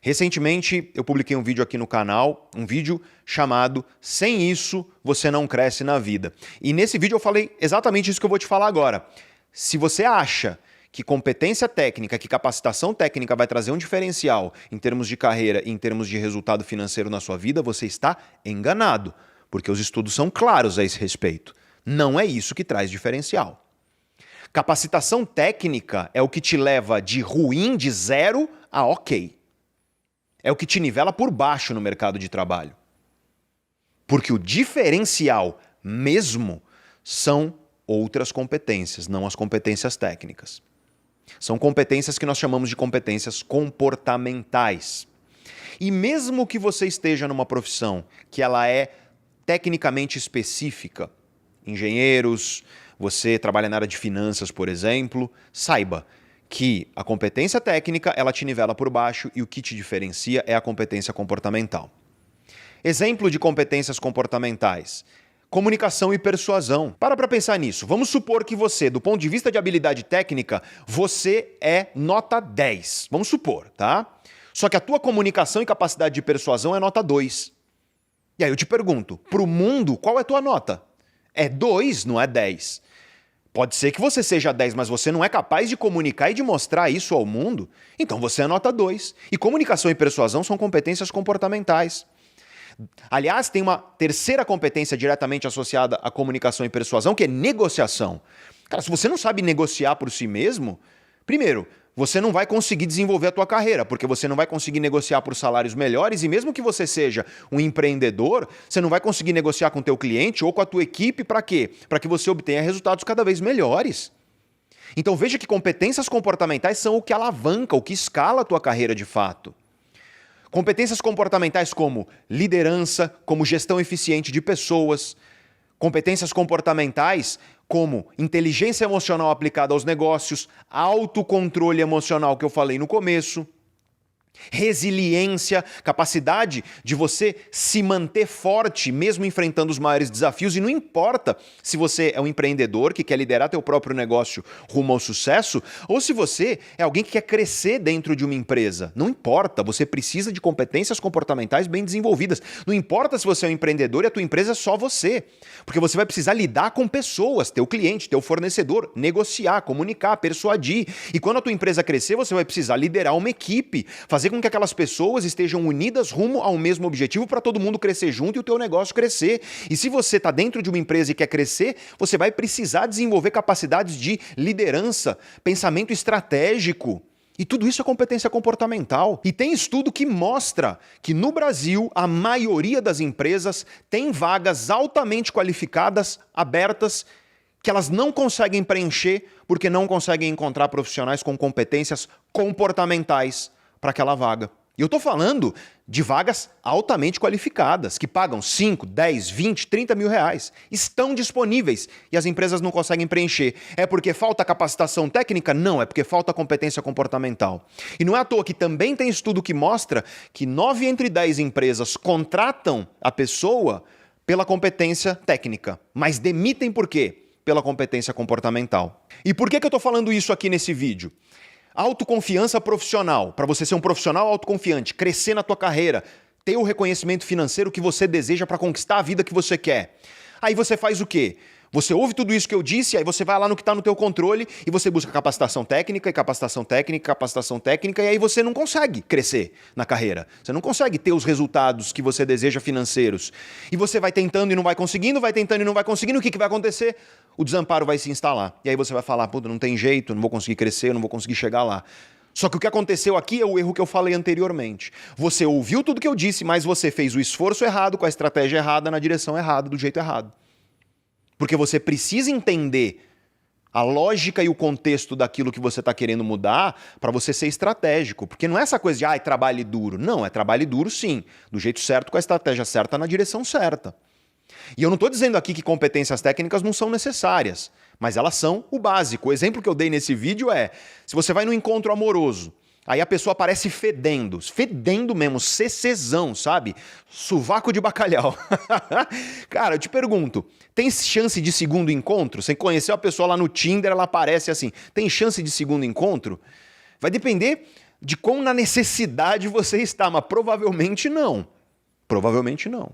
Recentemente eu publiquei um vídeo aqui no canal, um vídeo chamado "Sem isso você não cresce na vida". E nesse vídeo eu falei exatamente isso que eu vou te falar agora. Se você acha que competência técnica, que capacitação técnica vai trazer um diferencial em termos de carreira e em termos de resultado financeiro na sua vida, você está enganado. Porque os estudos são claros a esse respeito. Não é isso que traz diferencial. Capacitação técnica é o que te leva de ruim, de zero, a ok. É o que te nivela por baixo no mercado de trabalho. Porque o diferencial mesmo são outras competências, não as competências técnicas. São competências que nós chamamos de competências comportamentais. E mesmo que você esteja numa profissão que ela é tecnicamente específica, engenheiros, você trabalha na área de finanças, por exemplo, saiba que a competência técnica ela te nivela por baixo e o que te diferencia é a competência comportamental. Exemplo de competências comportamentais: comunicação e persuasão. Para pensar nisso. Vamos supor que você, do ponto de vista de habilidade técnica, você é nota 10. Vamos supor, tá? Só que a tua comunicação e capacidade de persuasão é nota 2. E aí eu te pergunto, para o mundo, qual é a tua nota? É 2, não é 10. Pode ser que você seja 10, mas você não é capaz de comunicar e de mostrar isso ao mundo? Então você é nota 2. E comunicação e persuasão são competências comportamentais. Aliás, tem uma terceira competência diretamente associada à comunicação e persuasão, que é negociação. Cara, se você não sabe negociar por si mesmo, primeiro, você não vai conseguir desenvolver a tua carreira, porque você não vai conseguir negociar por salários melhores e mesmo que você seja um empreendedor, você não vai conseguir negociar com o teu cliente ou com a tua equipe para quê? Para que você obtenha resultados cada vez melhores. Então veja que competências comportamentais são o que alavanca, o que escala a tua carreira de fato. Competências comportamentais como liderança, como gestão eficiente de pessoas, competências comportamentais como inteligência emocional aplicada aos negócios, autocontrole emocional que eu falei no começo, resiliência, capacidade de você se manter forte mesmo enfrentando os maiores desafios, e não importa se você é um empreendedor que quer liderar teu próprio negócio rumo ao sucesso ou se você é alguém que quer crescer dentro de uma empresa. Não importa, você precisa de competências comportamentais bem desenvolvidas. Não importa se você é um empreendedor e a tua empresa é só você, porque você vai precisar lidar com pessoas, teu cliente, teu fornecedor, negociar, comunicar, persuadir. E quando a tua empresa crescer, você vai precisar liderar uma equipe, fazer com que aquelas pessoas estejam unidas rumo ao mesmo objetivo para todo mundo crescer junto e o teu negócio crescer. E se você está dentro de uma empresa e quer crescer, você vai precisar desenvolver capacidades de liderança, pensamento estratégico. E tudo isso é competência comportamental. E tem estudo que mostra que no Brasil a maioria das empresas tem vagas altamente qualificadas, abertas, que elas não conseguem preencher porque não conseguem encontrar profissionais com competências comportamentais para aquela vaga. E eu estou falando de vagas altamente qualificadas, que pagam 5, 10, 20, 30 mil reais. Estão disponíveis e as empresas não conseguem preencher. É porque falta capacitação técnica? Não, é porque falta competência comportamental. E não é à toa que também tem estudo que mostra que 9 entre 10 empresas contratam a pessoa pela competência técnica, mas demitem por quê? Pela competência comportamental. E por que eu estou falando isso aqui nesse vídeo? Autoconfiança profissional, para você ser um profissional autoconfiante, crescer na tua carreira, ter o reconhecimento financeiro que você deseja para conquistar a vida que você quer. Aí você faz o quê? Você ouve tudo isso que eu disse, aí você vai lá no que está no teu controle e você busca capacitação técnica, e capacitação técnica, capacitação técnica, e aí você não consegue crescer na carreira. Você não consegue ter os resultados que você deseja financeiros. E você vai tentando e não vai conseguindo, vai tentando e não vai conseguindo, o que vai acontecer? O desamparo vai se instalar. E aí você vai falar, puta, não tem jeito, não vou conseguir crescer, não vou conseguir chegar lá. Só que o que aconteceu aqui é o erro que eu falei anteriormente. Você ouviu tudo que eu disse, mas você fez o esforço errado, com a estratégia errada, na direção errada, do jeito errado. Porque você precisa entender a lógica e o contexto daquilo que você está querendo mudar para você ser estratégico. Porque não é essa coisa de, trabalhe duro. Não, é trabalhe duro sim, do jeito certo, com a estratégia certa, na direção certa. E eu não estou dizendo aqui que competências técnicas não são necessárias, mas elas são o básico. O exemplo que eu dei nesse vídeo é, se você vai num encontro amoroso, aí a pessoa aparece fedendo mesmo, CCzão, sabe? Sovaco de bacalhau. Cara, eu te pergunto, tem chance de segundo encontro? Você conheceu a pessoa lá no Tinder, ela aparece assim, tem chance de segundo encontro? Vai depender de quão na necessidade você está, mas provavelmente não. Provavelmente não.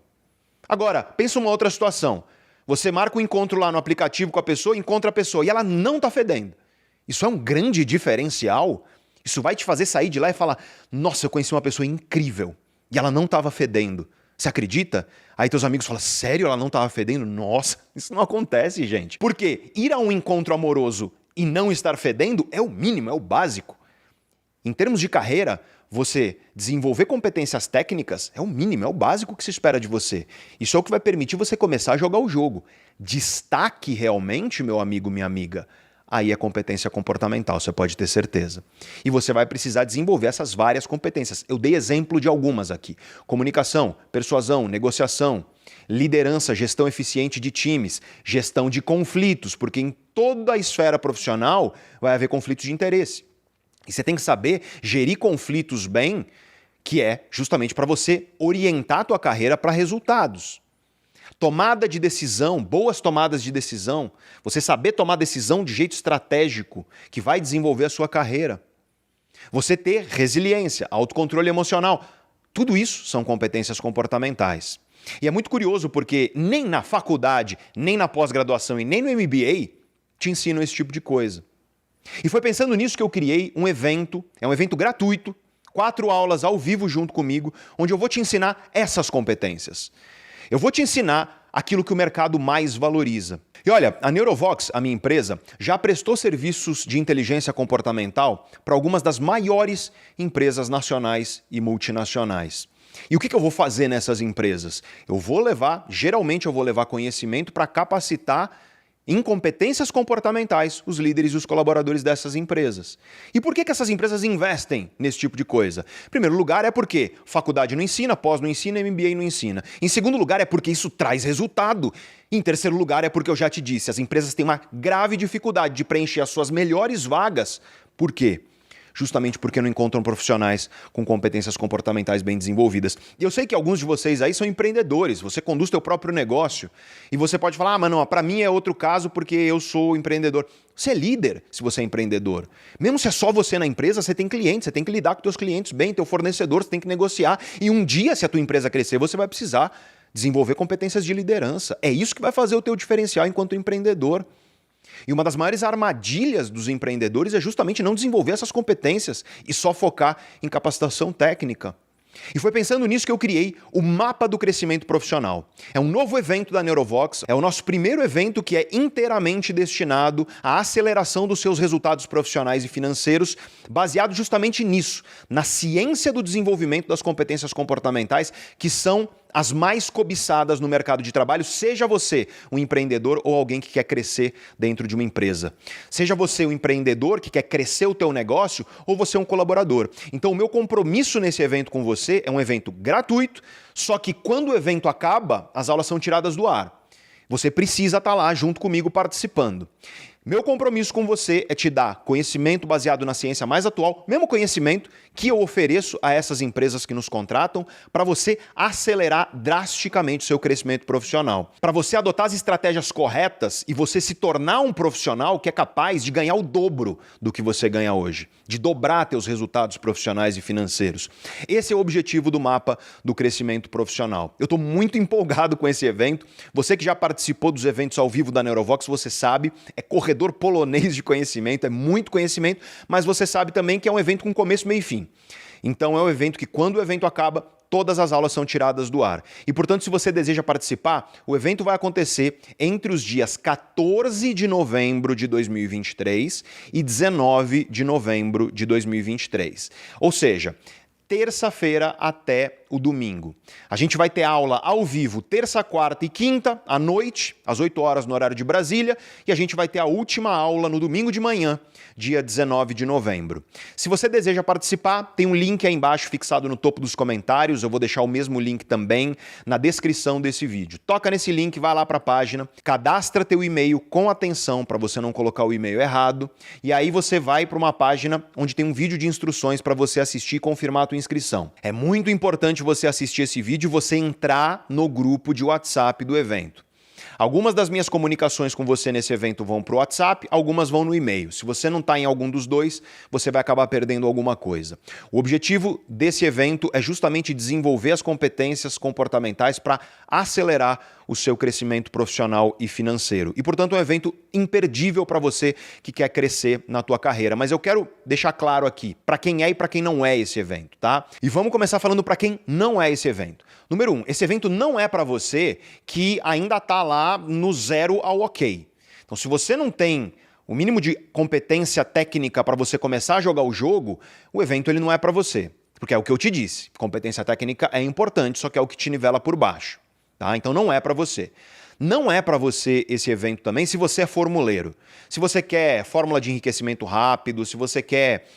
Agora, pensa uma outra situação. Você marca um encontro lá no aplicativo com a pessoa, encontra a pessoa e ela não tá fedendo. Isso é um grande diferencial. Isso vai te fazer sair de lá e falar, nossa, eu conheci uma pessoa incrível e ela não estava fedendo. Você acredita? Aí teus amigos falam, sério, ela não estava fedendo? Nossa, isso não acontece, gente. Porque ir a um encontro amoroso e não estar fedendo é o mínimo, é o básico. Em termos de carreira, você desenvolver competências técnicas é o mínimo, é o básico que se espera de você. Isso é o que vai permitir você começar a jogar o jogo. Destaque realmente, meu amigo, minha amiga, aí é competência comportamental, você pode ter certeza. E você vai precisar desenvolver essas várias competências. Eu dei exemplo de algumas aqui. Comunicação, persuasão, negociação, liderança, gestão eficiente de times, gestão de conflitos, porque em toda a esfera profissional vai haver conflitos de interesse. E você tem que saber gerir conflitos bem, que é justamente para você orientar a tua carreira para resultados. Tomada de decisão, boas tomadas de decisão, você saber tomar decisão de jeito estratégico, que vai desenvolver a sua carreira. Você ter resiliência, autocontrole emocional, tudo isso são competências comportamentais. E é muito curioso porque nem na faculdade, nem na pós-graduação e nem no MBA te ensinam esse tipo de coisa. E foi pensando nisso que eu criei um evento, é um evento gratuito, 4 aulas ao vivo junto comigo, onde eu vou te ensinar essas competências. Eu vou te ensinar aquilo que o mercado mais valoriza. E olha, a Neurovox, a minha empresa, já prestou serviços de inteligência comportamental para algumas das maiores empresas nacionais e multinacionais. E o que eu vou fazer nessas empresas? Geralmente eu vou levar conhecimento para capacitar em competências comportamentais os líderes e os colaboradores dessas empresas. E por que essas empresas investem nesse tipo de coisa? Em primeiro lugar é porque faculdade não ensina, pós não ensina, MBA não ensina. Em segundo lugar é porque isso traz resultado. Em terceiro lugar é porque eu já te disse, as empresas têm uma grave dificuldade de preencher as suas melhores vagas. Por quê? Justamente porque não encontram profissionais com competências comportamentais bem desenvolvidas. E eu sei que alguns de vocês aí são empreendedores, você conduz seu próprio negócio e você pode falar, mas não, para mim é outro caso porque eu sou empreendedor. Você é líder se você é empreendedor. Mesmo se é só você na empresa, você tem clientes, você tem que lidar com seus clientes bem, teu fornecedor, você tem que negociar. E um dia, se a tua empresa crescer, você vai precisar desenvolver competências de liderança. É isso que vai fazer o teu diferencial enquanto empreendedor. E uma das maiores armadilhas dos empreendedores é justamente não desenvolver essas competências e só focar em capacitação técnica. E foi pensando nisso que eu criei o Mapa do Crescimento Profissional. É um novo evento da Neurovox, é o nosso primeiro evento que é inteiramente destinado à aceleração dos seus resultados profissionais e financeiros, baseado justamente nisso, na ciência do desenvolvimento das competências comportamentais, que são as mais cobiçadas no mercado de trabalho, seja você um empreendedor ou alguém que quer crescer dentro de uma empresa. Seja você um empreendedor que quer crescer o teu negócio ou você um colaborador. Então o meu compromisso nesse evento com você é um evento gratuito, só que quando o evento acaba, as aulas são tiradas do ar. Você precisa estar lá junto comigo participando. Meu compromisso com você é te dar conhecimento baseado na ciência mais atual, mesmo conhecimento que eu ofereço a essas empresas que nos contratam, para você acelerar drasticamente o seu crescimento profissional. Para você adotar as estratégias corretas e você se tornar um profissional que é capaz de ganhar o dobro do que você ganha hoje, de dobrar teus resultados profissionais e financeiros. Esse é o objetivo do mapa do crescimento profissional. Eu estou muito empolgado com esse evento. Você que já participou dos eventos ao vivo da Neurovox, você sabe, é corredor polonês de conhecimento, é muito conhecimento, mas você sabe também que é um evento com começo, meio e fim. Então é um evento que, quando o evento acaba, todas as aulas são tiradas do ar. E, portanto, se você deseja participar, o evento vai acontecer entre os dias 14 de novembro de 2023 e 19 de novembro de 2023. Ou seja, terça-feira até o domingo. A gente vai ter aula ao vivo terça, quarta e quinta, à noite, às 8 horas no horário de Brasília, e a gente vai ter a última aula no domingo de manhã, dia 19 de novembro. Se você deseja participar, tem um link aí embaixo fixado no topo dos comentários, eu vou deixar o mesmo link também na descrição desse vídeo. Toca nesse link, vai lá para a página, cadastra teu e-mail com atenção para você não colocar o e-mail errado, e aí você vai para uma página onde tem um vídeo de instruções para você assistir e confirmar a tua inscrição. É muito importante você assistir esse vídeo e você entrar no grupo de WhatsApp do evento. Algumas das minhas comunicações com você nesse evento vão para o WhatsApp, algumas vão no e-mail. Se você não está em algum dos dois, você vai acabar perdendo alguma coisa. O objetivo desse evento é justamente desenvolver as competências comportamentais para acelerar o seu crescimento profissional e financeiro. E, portanto, é um evento imperdível para você que quer crescer na tua carreira. Mas eu quero deixar claro aqui para quem é e para quem não é esse evento, tá? E vamos começar falando para quem não é esse evento. Número 1, esse evento não é para você que ainda está lá no 0 ao ok. Então, se você não tem o mínimo de competência técnica para você começar a jogar o jogo, o evento ele não é para você. Porque é o que eu te disse, competência técnica é importante, só que é o que te nivela por baixo. Tá? Então não é para você. Não é para você esse evento também se você é formuleiro. Se você quer fórmula de enriquecimento rápido, se você quer,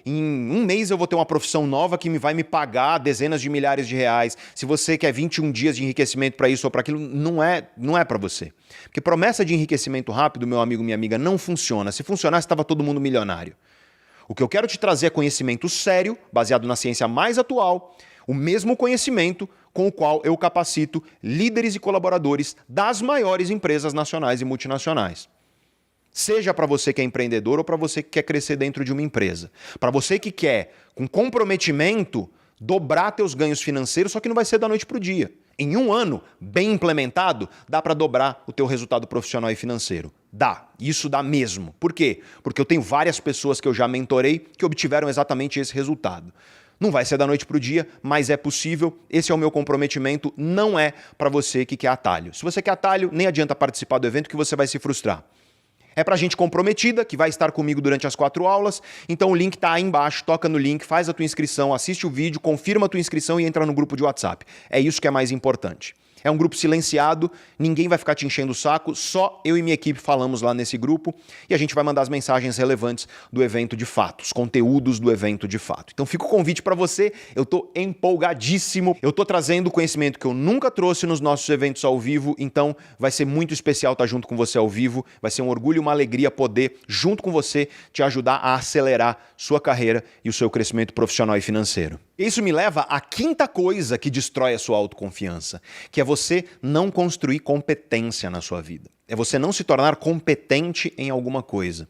em um mês eu vou ter uma profissão nova que vai me pagar dezenas de milhares de reais. Se você quer 21 dias de enriquecimento para isso ou para aquilo, não é para você. Porque promessa de enriquecimento rápido, meu amigo, minha amiga, não funciona. Se funcionasse, estava todo mundo milionário. O que eu quero te trazer é conhecimento sério, baseado na ciência mais atual, o mesmo conhecimento com o qual eu capacito líderes e colaboradores das maiores empresas nacionais e multinacionais. Seja para você que é empreendedor ou para você que quer crescer dentro de uma empresa. Para você que quer, com comprometimento, dobrar teus ganhos financeiros, só que não vai ser da noite para o dia. Em um ano, bem implementado, dá para dobrar o teu resultado profissional e financeiro. Dá. Isso dá mesmo. Por quê? Porque eu tenho várias pessoas que eu já mentorei que obtiveram exatamente esse resultado. Não vai ser da noite para o dia, mas é possível. Esse é o meu comprometimento, não é para você que quer atalho. Se você quer atalho, nem adianta participar do evento que você vai se frustrar. É para gente comprometida, que vai estar comigo durante as 4 aulas, então o link está aí embaixo, toca no link, faz a tua inscrição, assiste o vídeo, confirma a tua inscrição e entra no grupo de WhatsApp. É isso que é mais importante. É um grupo silenciado, ninguém vai ficar te enchendo o saco, só eu e minha equipe falamos lá nesse grupo e a gente vai mandar as mensagens relevantes do evento de fato, os conteúdos do evento de fato. Então fica o convite para você, eu tô empolgadíssimo, eu tô trazendo conhecimento que eu nunca trouxe nos nossos eventos ao vivo, então vai ser muito especial estar junto com você ao vivo, vai ser um orgulho e uma alegria poder, junto com você, te ajudar a acelerar sua carreira e o seu crescimento profissional e financeiro. Isso me leva à quinta coisa que destrói a sua autoconfiança, que é você não construir competência na sua vida. É você não se tornar competente em alguma coisa.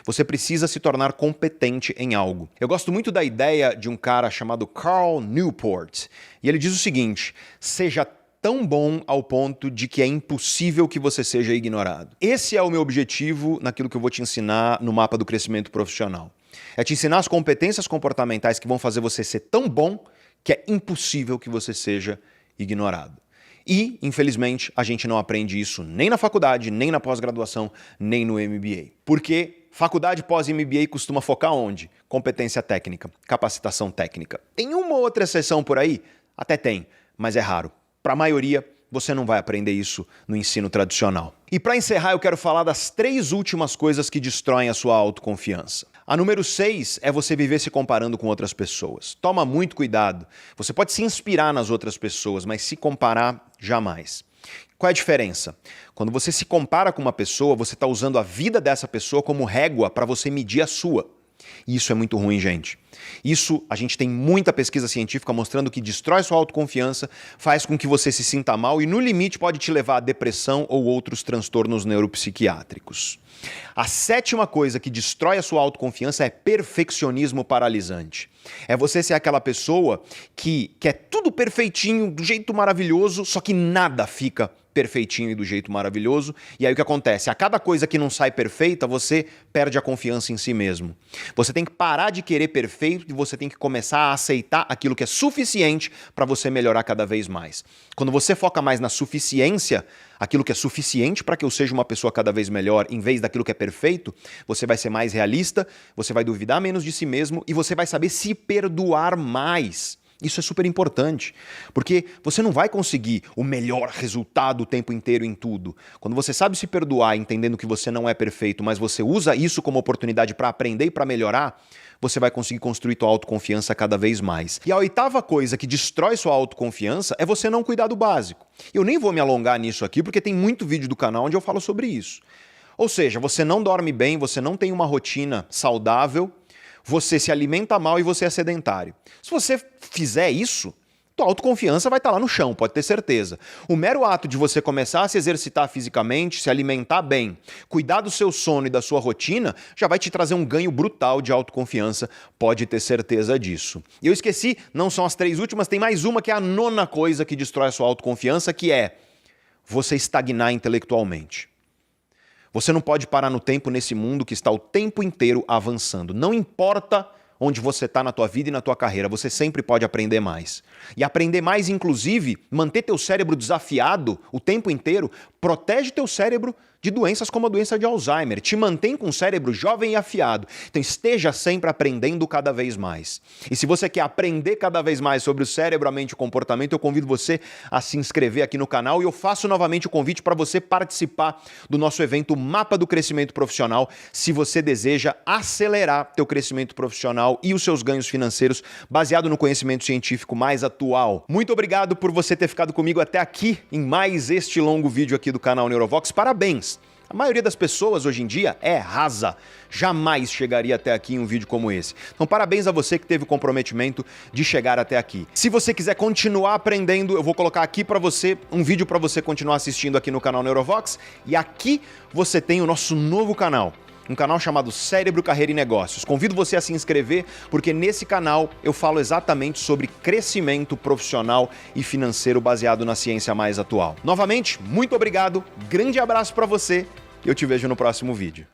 Você precisa se tornar competente em algo. Eu gosto muito da ideia de um cara chamado Cal Newport. E ele diz o seguinte: seja tão bom ao ponto de que é impossível que você seja ignorado. Esse é o meu objetivo naquilo que eu vou te ensinar no mapa do crescimento profissional. É te ensinar as competências comportamentais que vão fazer você ser tão bom que é impossível que você seja ignorado. E, infelizmente, a gente não aprende isso nem na faculdade, nem na pós-graduação, nem no MBA. Porque faculdade pós-MBA costuma focar onde? Competência técnica, capacitação técnica. Tem uma ou outra exceção por aí? Até tem, mas é raro. Para a maioria, você não vai aprender isso no ensino tradicional. E para encerrar, eu quero falar das 3 últimas coisas que destroem a sua autoconfiança. A número 6 é você viver se comparando com outras pessoas. Toma muito cuidado. Você pode se inspirar nas outras pessoas, mas se comparar, jamais. Qual é a diferença? Quando você se compara com uma pessoa, você está usando a vida dessa pessoa como régua para você medir a sua. E isso é muito ruim, gente. Isso, a gente tem muita pesquisa científica mostrando que destrói sua autoconfiança, faz com que você se sinta mal e, no limite, pode te levar à depressão ou outros transtornos neuropsiquiátricos. A sétima coisa que destrói a sua autoconfiança é perfeccionismo paralisante. É você ser aquela pessoa que quer tudo perfeitinho, do jeito maravilhoso, só que nada fica perfeitinho e do jeito maravilhoso. E aí o que acontece? A cada coisa que não sai perfeita, você perde a confiança em si mesmo. Você tem que parar de querer perfeito e você tem que começar a aceitar aquilo que é suficiente para você melhorar cada vez mais. Quando você foca mais na suficiência, aquilo que é suficiente para que eu seja uma pessoa cada vez melhor, em vez daquilo que é perfeito, você vai ser mais realista, você vai duvidar menos de si mesmo e você vai saber se perdoar mais. Isso é super importante, porque você não vai conseguir o melhor resultado o tempo inteiro em tudo. Quando você sabe se perdoar, entendendo que você não é perfeito, mas você usa isso como oportunidade para aprender e para melhorar, você vai conseguir construir sua autoconfiança cada vez mais. E a oitava coisa que destrói sua autoconfiança é você não cuidar do básico. Eu nem vou me alongar nisso aqui, porque tem muito vídeo do canal onde eu falo sobre isso. Ou seja, você não dorme bem, você não tem uma rotina saudável, você se alimenta mal e você é sedentário. Se você fizer isso, tua autoconfiança vai estar lá no chão, pode ter certeza. O mero ato de você começar a se exercitar fisicamente, se alimentar bem, cuidar do seu sono e da sua rotina, já vai te trazer um ganho brutal de autoconfiança, pode ter certeza disso. E eu esqueci, não são as 3 últimas, tem mais uma que é a 9ª coisa que destrói a sua autoconfiança, que é você estagnar intelectualmente. Você não pode parar no tempo nesse mundo que está o tempo inteiro avançando. Não importa onde você está na tua vida e na tua carreira, você sempre pode aprender mais. E aprender mais, inclusive, manter teu cérebro desafiado o tempo inteiro, protege teu cérebro de doenças como a doença de Alzheimer, te mantém com o cérebro jovem e afiado. Então esteja sempre aprendendo cada vez mais. E se você quer aprender cada vez mais sobre o cérebro, a mente e o comportamento, eu convido você a se inscrever aqui no canal e eu faço novamente o convite para você participar do nosso evento Mapa do Crescimento Profissional, se você deseja acelerar teu crescimento profissional e os seus ganhos financeiros baseado no conhecimento científico mais atual. Muito obrigado por você ter ficado comigo até aqui em mais este longo vídeo aqui do canal Neurovox. Parabéns! A maioria das pessoas hoje em dia é rasa, jamais chegaria até aqui em um vídeo como esse. Então parabéns a você que teve o comprometimento de chegar até aqui. Se você quiser continuar aprendendo, eu vou colocar aqui para você um vídeo para você continuar assistindo aqui no canal Neurovox. E aqui você tem o nosso novo canal. Um canal chamado Cérebro, Carreira e Negócios. Convido você a se inscrever, porque nesse canal eu falo exatamente sobre crescimento profissional e financeiro baseado na ciência mais atual. Novamente, muito obrigado, grande abraço para você e eu te vejo no próximo vídeo.